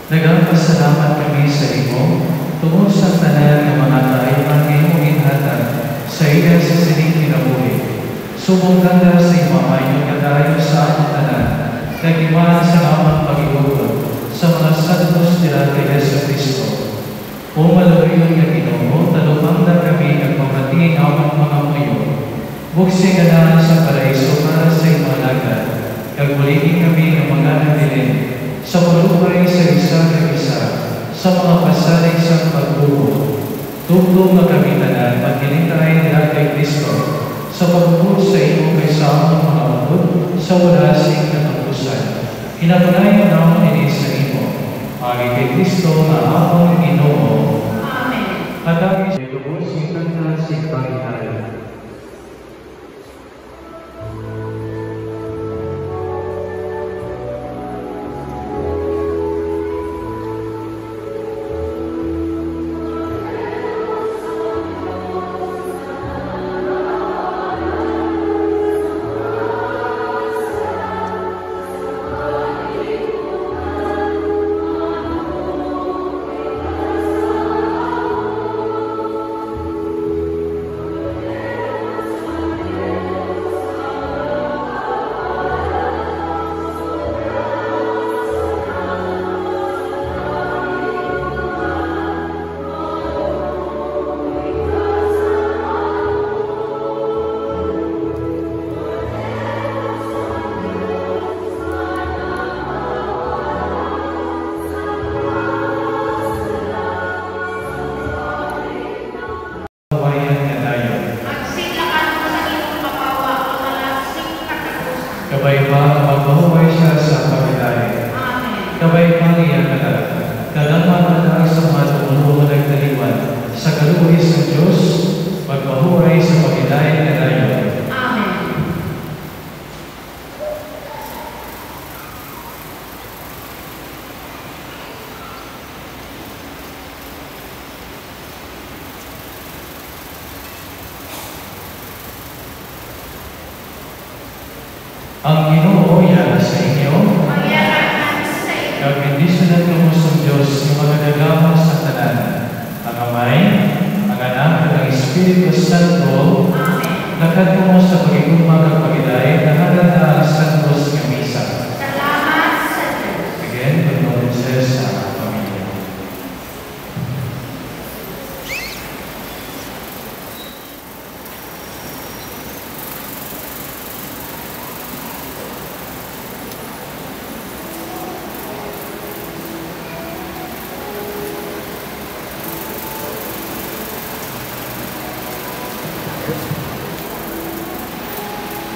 Nagpasalamat kami sa imo tungod sa tanan ng mga kaayuhan imong inhatag sa iya sa sining kinabuhi. Subong ganda sa imo ayon kadayon sa among tanan, kagiman sa among pagigugod sa mga santos nila kay Yesu Kristo. O maluriyon nga Ginoo, talupang na kami nagpamating among mga muyo. Buksi ganahan sa paraiso para sa imo alagad, kag muligin kami ng mga nabilin sa malupay sa isa na isa, sa mga pasalig sa pagbubo. Tugtong kami tanan, pagkinitay nila kay Kristo, sa pagbubo sa imo kay sa among mga upod, sa walasing katapusan. Kinabunayan naman ini sa imo, agi kay Kristo na among Ginoo. Amen. At ang isipon sikat na si Panginoon. Kabay pa magpahuway siya sa pagkilay. Kabay pa niya kadama na sa mga tumulungan ng taliwan sa kaluhis ng Diyos, magpahuway sa pagkilay na dayon. Amen. Ang Ginoo yan sa inyo, kag bendisyonan kamo sa Diyos ng mga dagamo sa tanan, ang Amay, ang Anak, at ang Espiritu Santo, lakad mo sa pagigugma kag pagilay, nahalata ang Santos nga misa. Salamat sa Diyos. Again, condolences sa pamilya.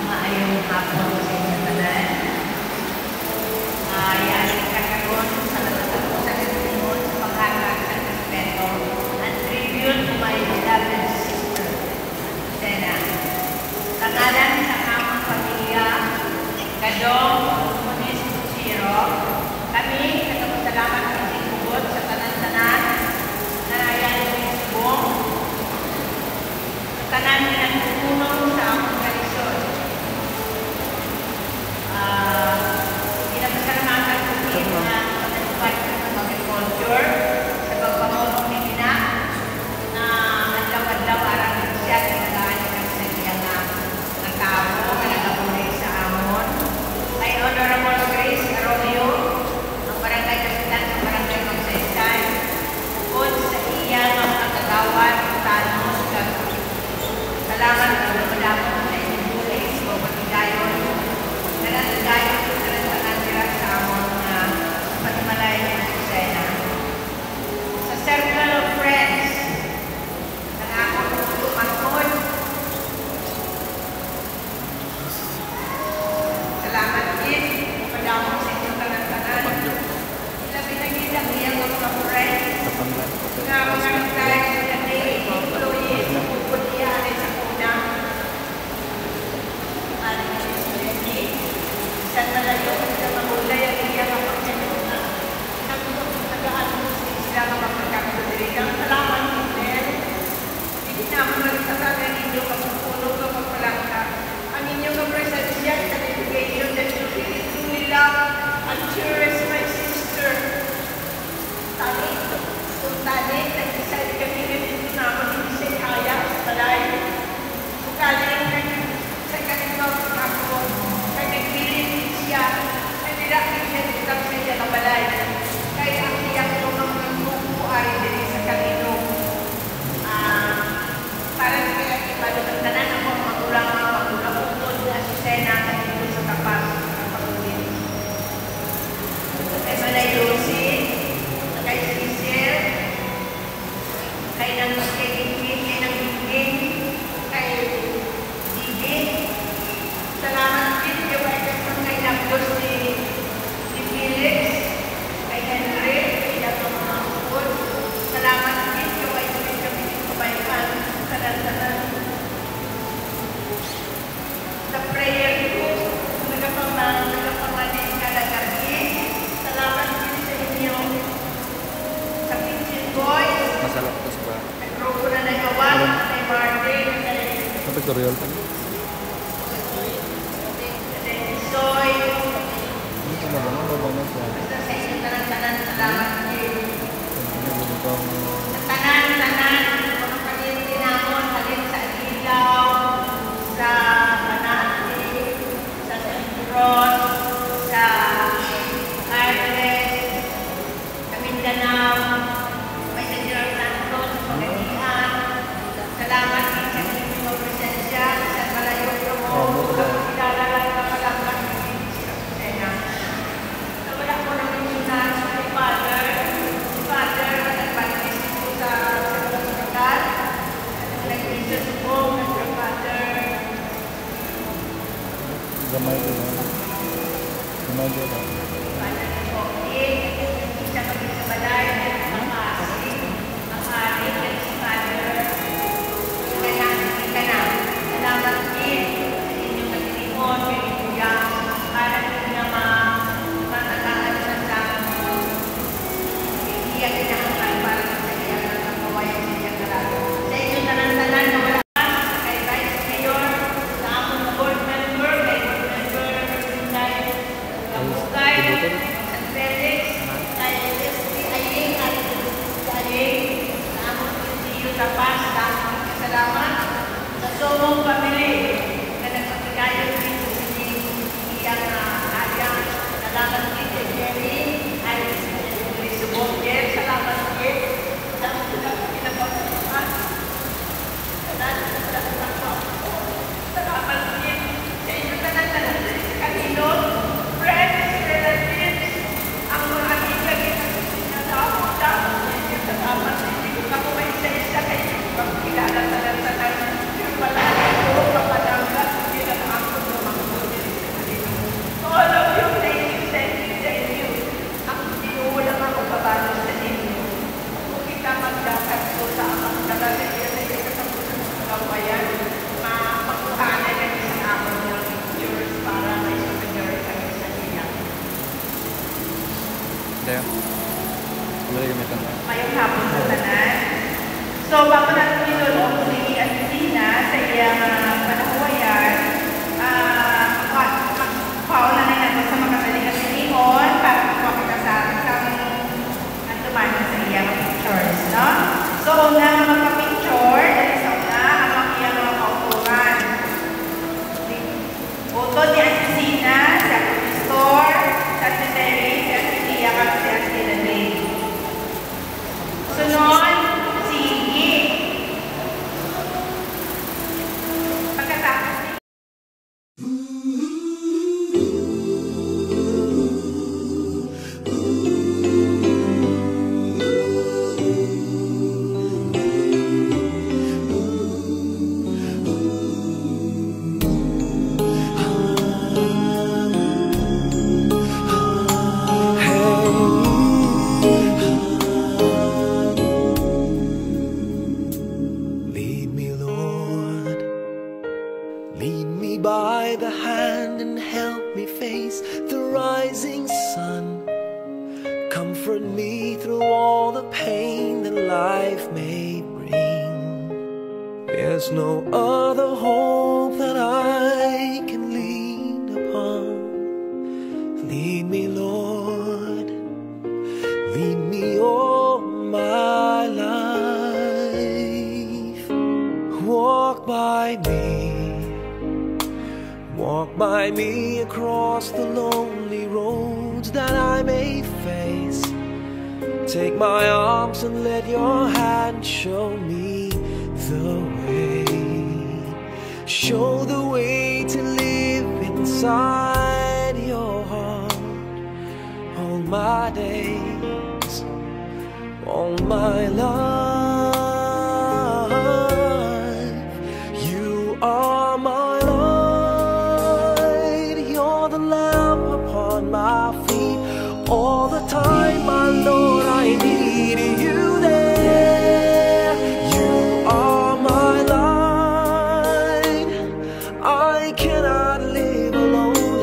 Maayong hapon sa inyo tanan. Yan ang kakaroon sa nagtatapos sa Pilipinas sa paghatag ng respeto at tribute to my beloved sister, Sena. Sa ngalan sa amang pamilya, Kadong, Comunis, Siro, kami nagpapasalamat ng sigubot sa tanan-tanan na yan ang subong sa tanan na nagtutulong sa amang kalisod. Pinapasalamatan ko din na pag-nagpapay ng agriculture sa pagpamulong ni Gina na adlaw-adlaw parang siya tinagaan niya sa iyang ang tao na nagabulay sa amon. Kay Honorable Grace Arroyo, ang barangay kapitan sa barangay Magsaysay, bukod sa iyang mga kagawad, tanos, salamat Viral pa niya. Soy, Dito na ba? Mabangan siya. basta sa inyo tanan-tanan, salamat din. Dito pang... Sa tanan-tanan, mga palinti namon, halin sa Ilaw, sa Manati, sa San Cruz, sa Arles, sa Mindanao, may sa General Santos, sa Pagadian. Salamat din sa inyong presensya, sa malayo mo, kilala lang na palanggan ng sa Susena. So, wala ko naman yung nasa si Father, nagpalinis ko sa hospital, nag-Jesus po, Father. Gamay ko na. Gamay ko na. Father po, isa kami sa balay, makari, si Father. Kita na. Salamat din sa inyong nagtilimon, kay Kuya, para din na matagaan sa iyak kinakapan para sa iyak ng kawayan sa iyak kalalo. Sa inyong tanan-tanan na wala kay Vice Mayor, sa among board member, kay board member, Kabukay, San Felix, kay Leslie Aying, at Aying, sa among PCU Tapas, sa among kasalamat, sa Somong Family, na nagpapagayon din sa iyang area. Salamat din kay Jerry, ay Subokyer, salamat din. Salamat din sa pinapapagayon. Salamat din sa inyong tanan-tanan sa kanino, friends, relatives, ang mga amiga ginagawa sa ako, salamat din. Kung ako may isa-isa kayo, pagkilala tanan-tanan, yung palagi ko, kapalangga, hindi na ako lumangkot sa kanino. So all of you, thank you. Ang wala nga ako babalo sa inyo. Kung kita magdakat ko sa amang nalalagyan sa iyo sa mga kawayan, mapagkuhanan na sa amang ng pictures para may souvenir kami sa iya. Deo. Wala yung metan. Mayong hapon sa tanan. So, bago natin ilulong si Asina sa iyang panahuwayan, pauna na natin sa makasalikas sa ihon para makuha kita sa tumanan sa iyang pictures, no? So, una magpa-picture, dahil sa una, ang iyang mga kauturan. Uto ni Asina, si Pastor, si Asiteri, si Asitiya, at si Asitinadri. Sunod, si Iggy. Pagkatapos ni Lead me, Lord. Lead me by the hand and help me face the rising sun. Comfort me through all the pain that life may bring. There's no other hope that I can lean upon. Lead me, Lord. Lead me all my life. Walk by me across the lonely roads that I may face. Take my arms and let your hand show me the way. Show the way to live inside your heart all my days, all my life. You are my light, you're the lamp upon my feet. All the time, my Lord, I need you there. You are my light, I cannot live alone.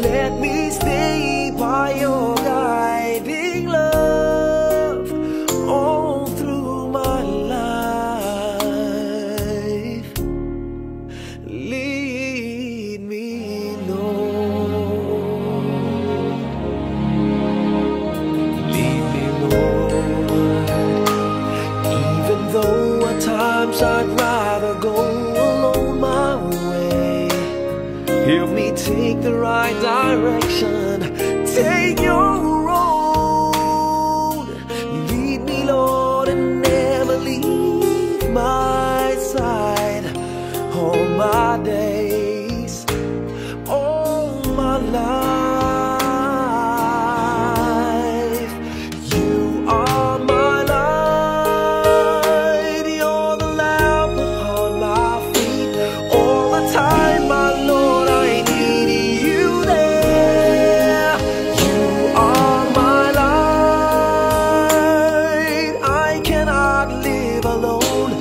Let me stay by your guiding love all through my Help me take the right direction. Take your road. Lead me, Lord, and never leave my side. All my days, all my life. You are my light. You're the lamp upon my feet. All the time, my Lord, I need you there. You are my light. I cannot live alone.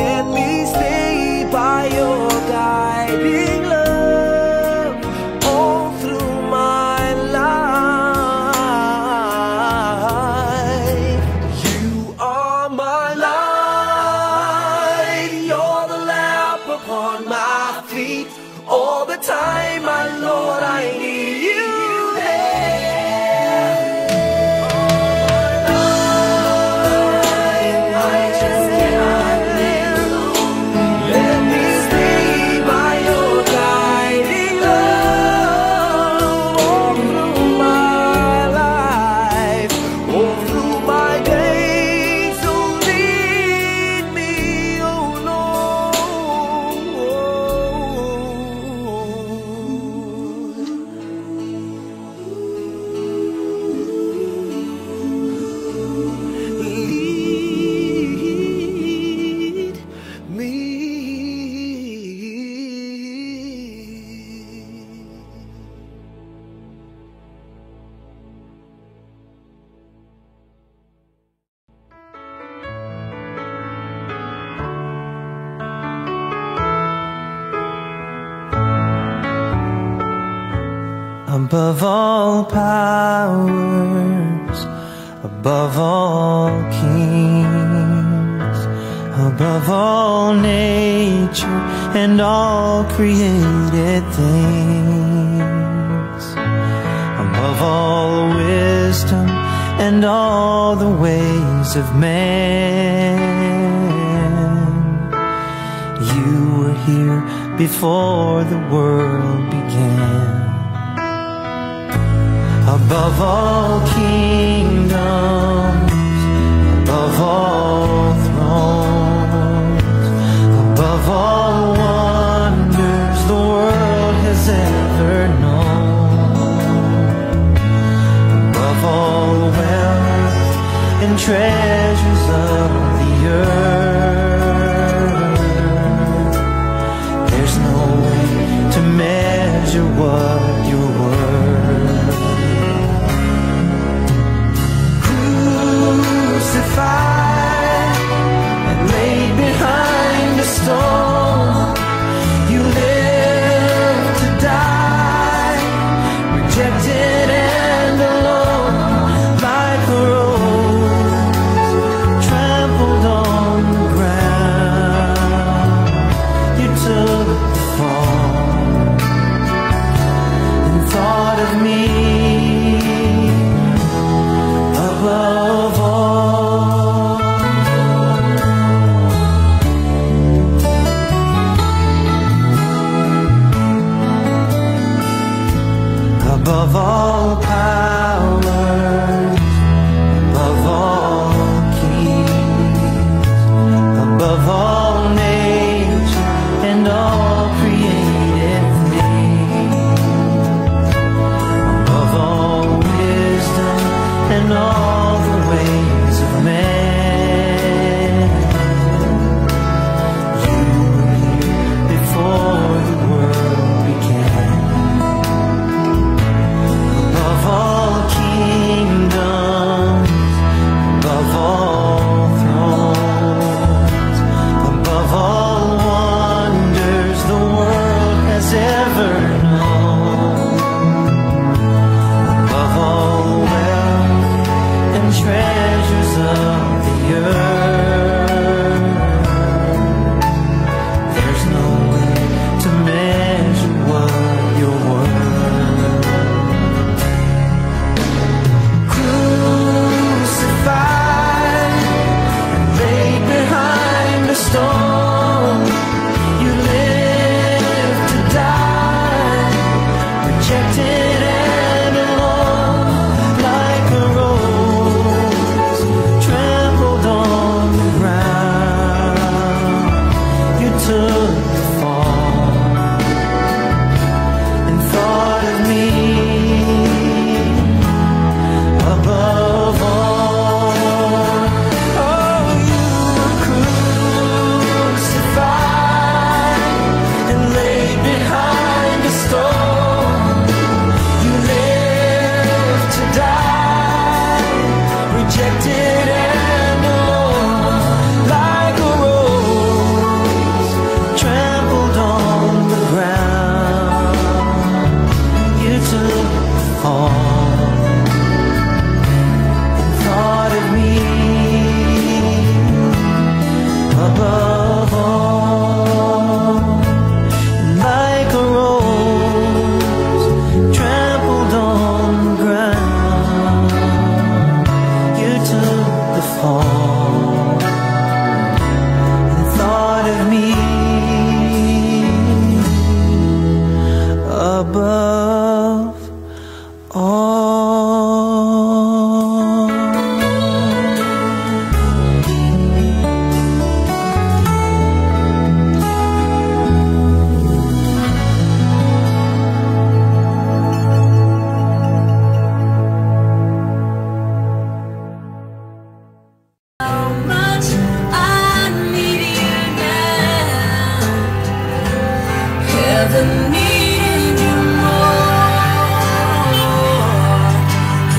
Let me stay by your guiding love all through my life. You are my light. You're the lamp upon my feet. All the time, my Lord, I need you there. I just cannot live alone. Let me stay by your guiding love all through my life, all through my days. So lead me, oh Lord. Lead me. Above all powers, above all kings, above all nature and all created things, above all wisdom and all the ways of man. You were here before the world began. Above all kingdoms, above all thrones, above all wonders the world has ever known, above all wealth and treasures of the earth, there's no way to measure what you're worth. Crucified and laid behind a stone, you lived to die, rejected and alone, like a rose never needed you more.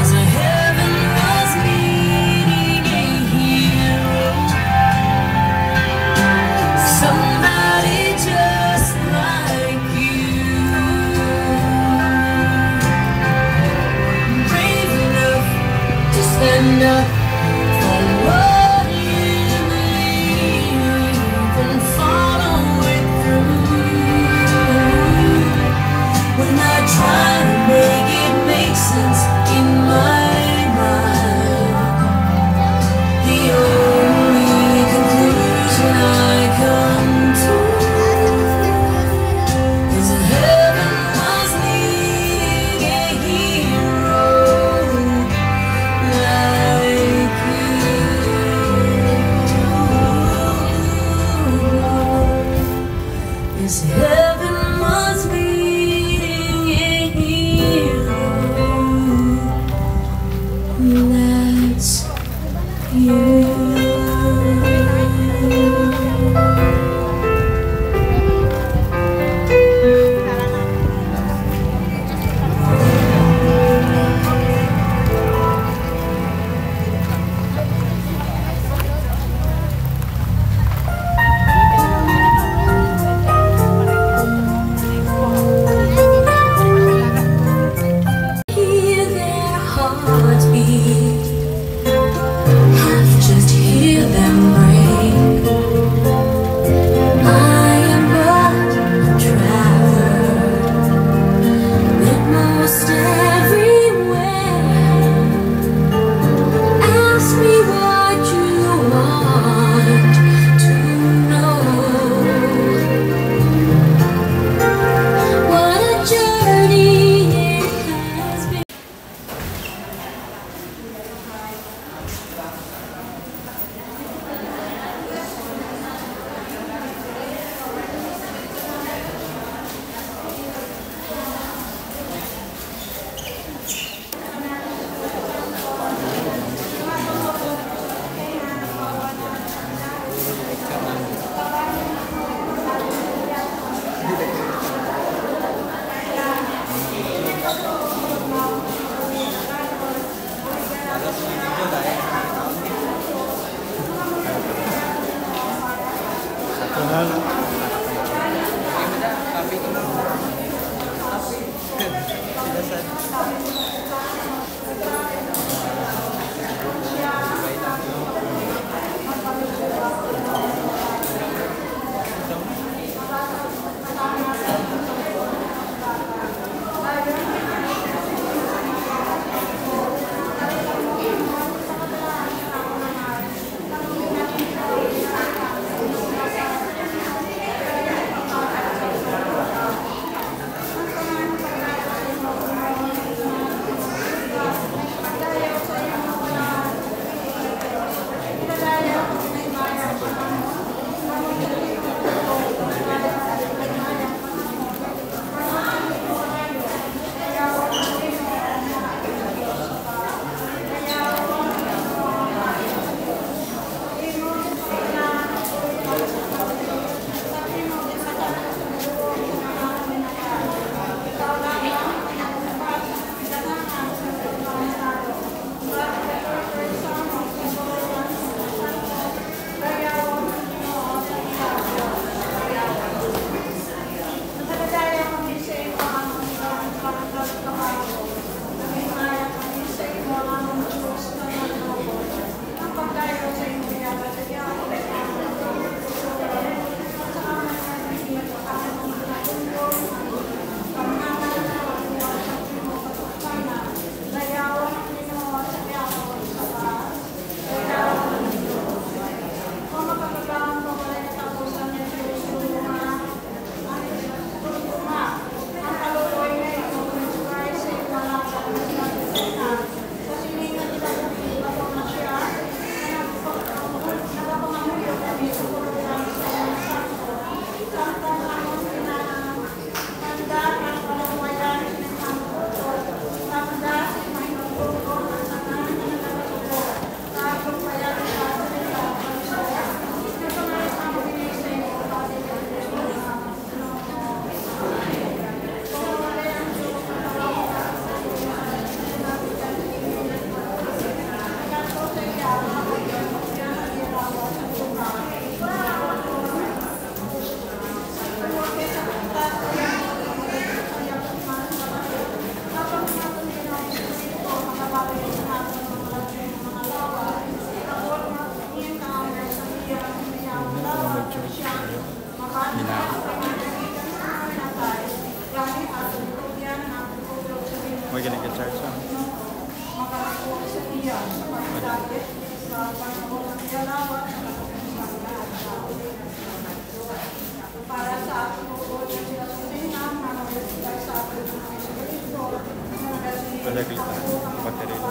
As heaven was needing a hero, somebody just like you, brave enough to stand up for what you believe and follow it through. lagi nag-charge siya. Ada kita baterai itu.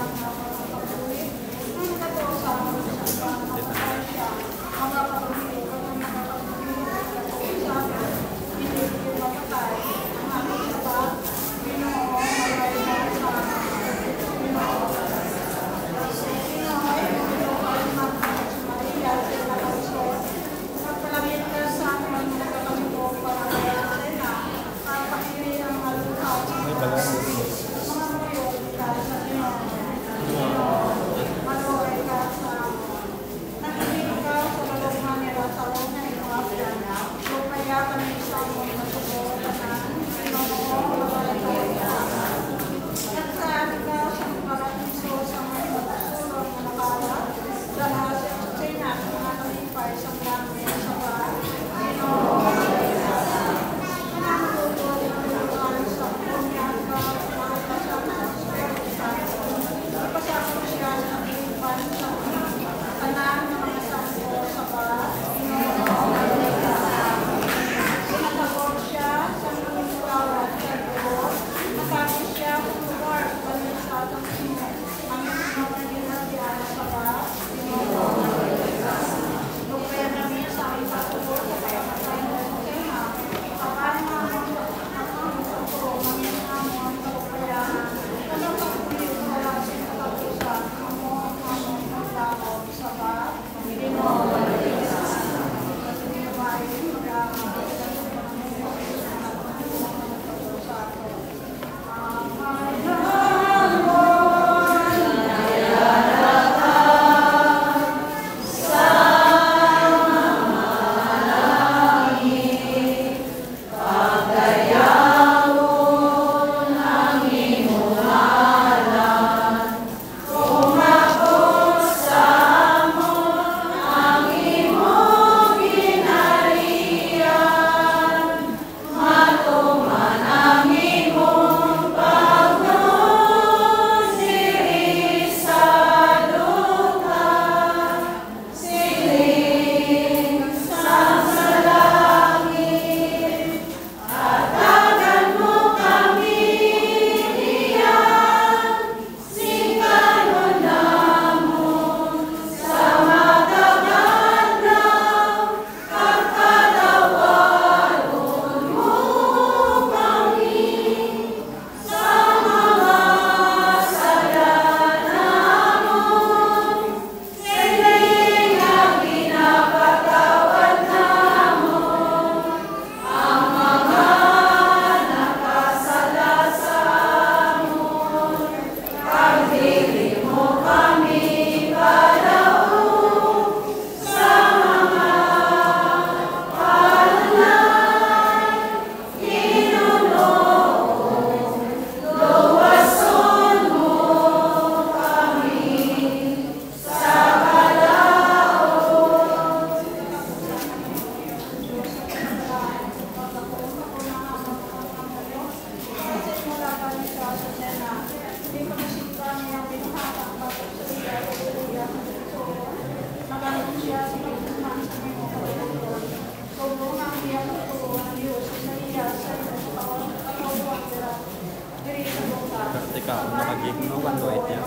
Teka, nakagig no, 108 yan.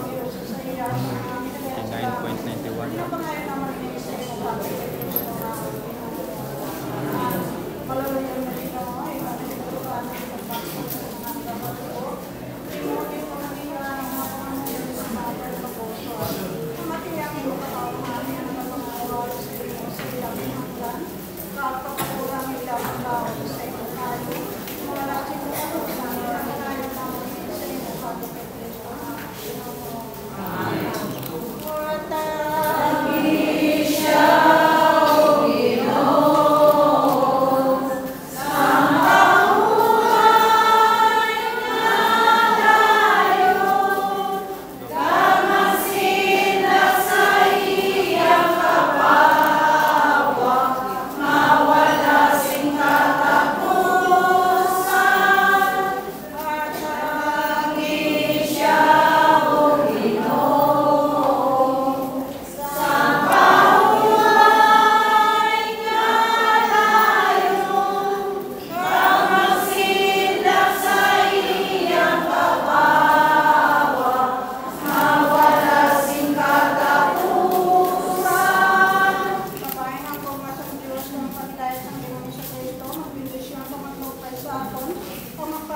99.91.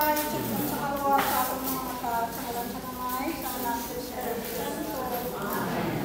Pagpapay, sukun sa kalwa sa atong mga mata, sa ngalan sa kamay, sa anak sa Espiritu Santo. Amen.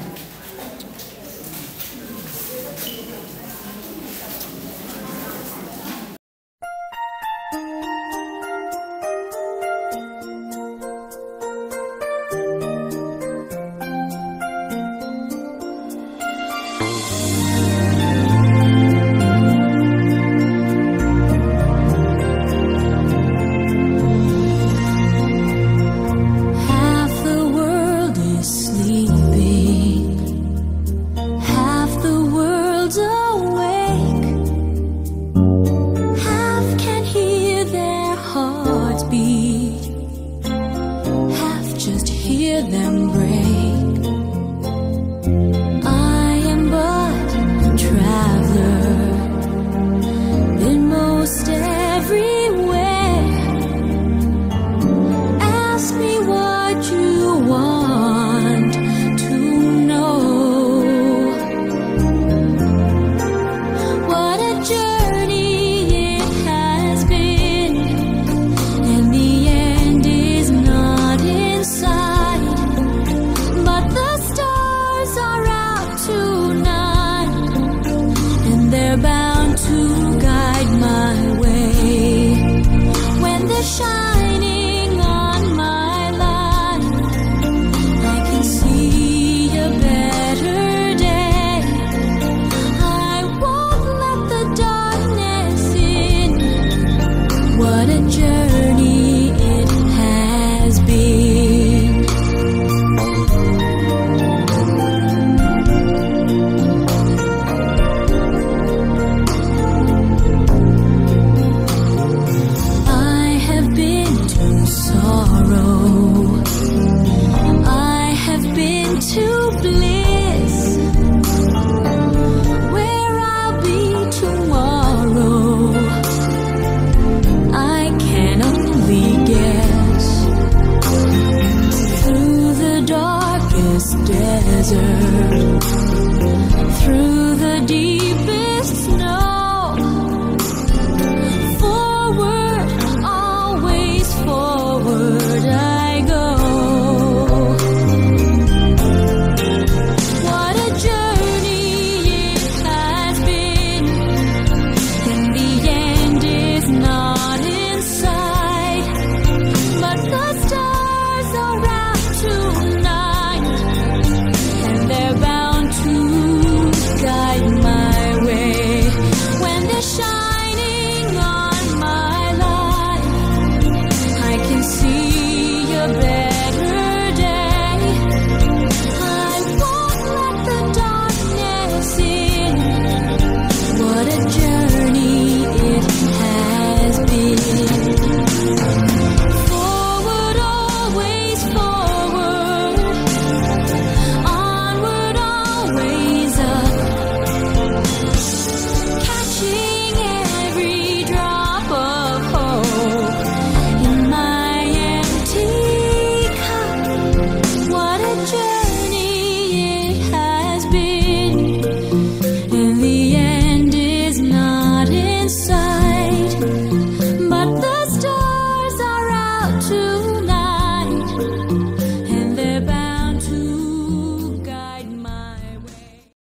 In the end is not inside.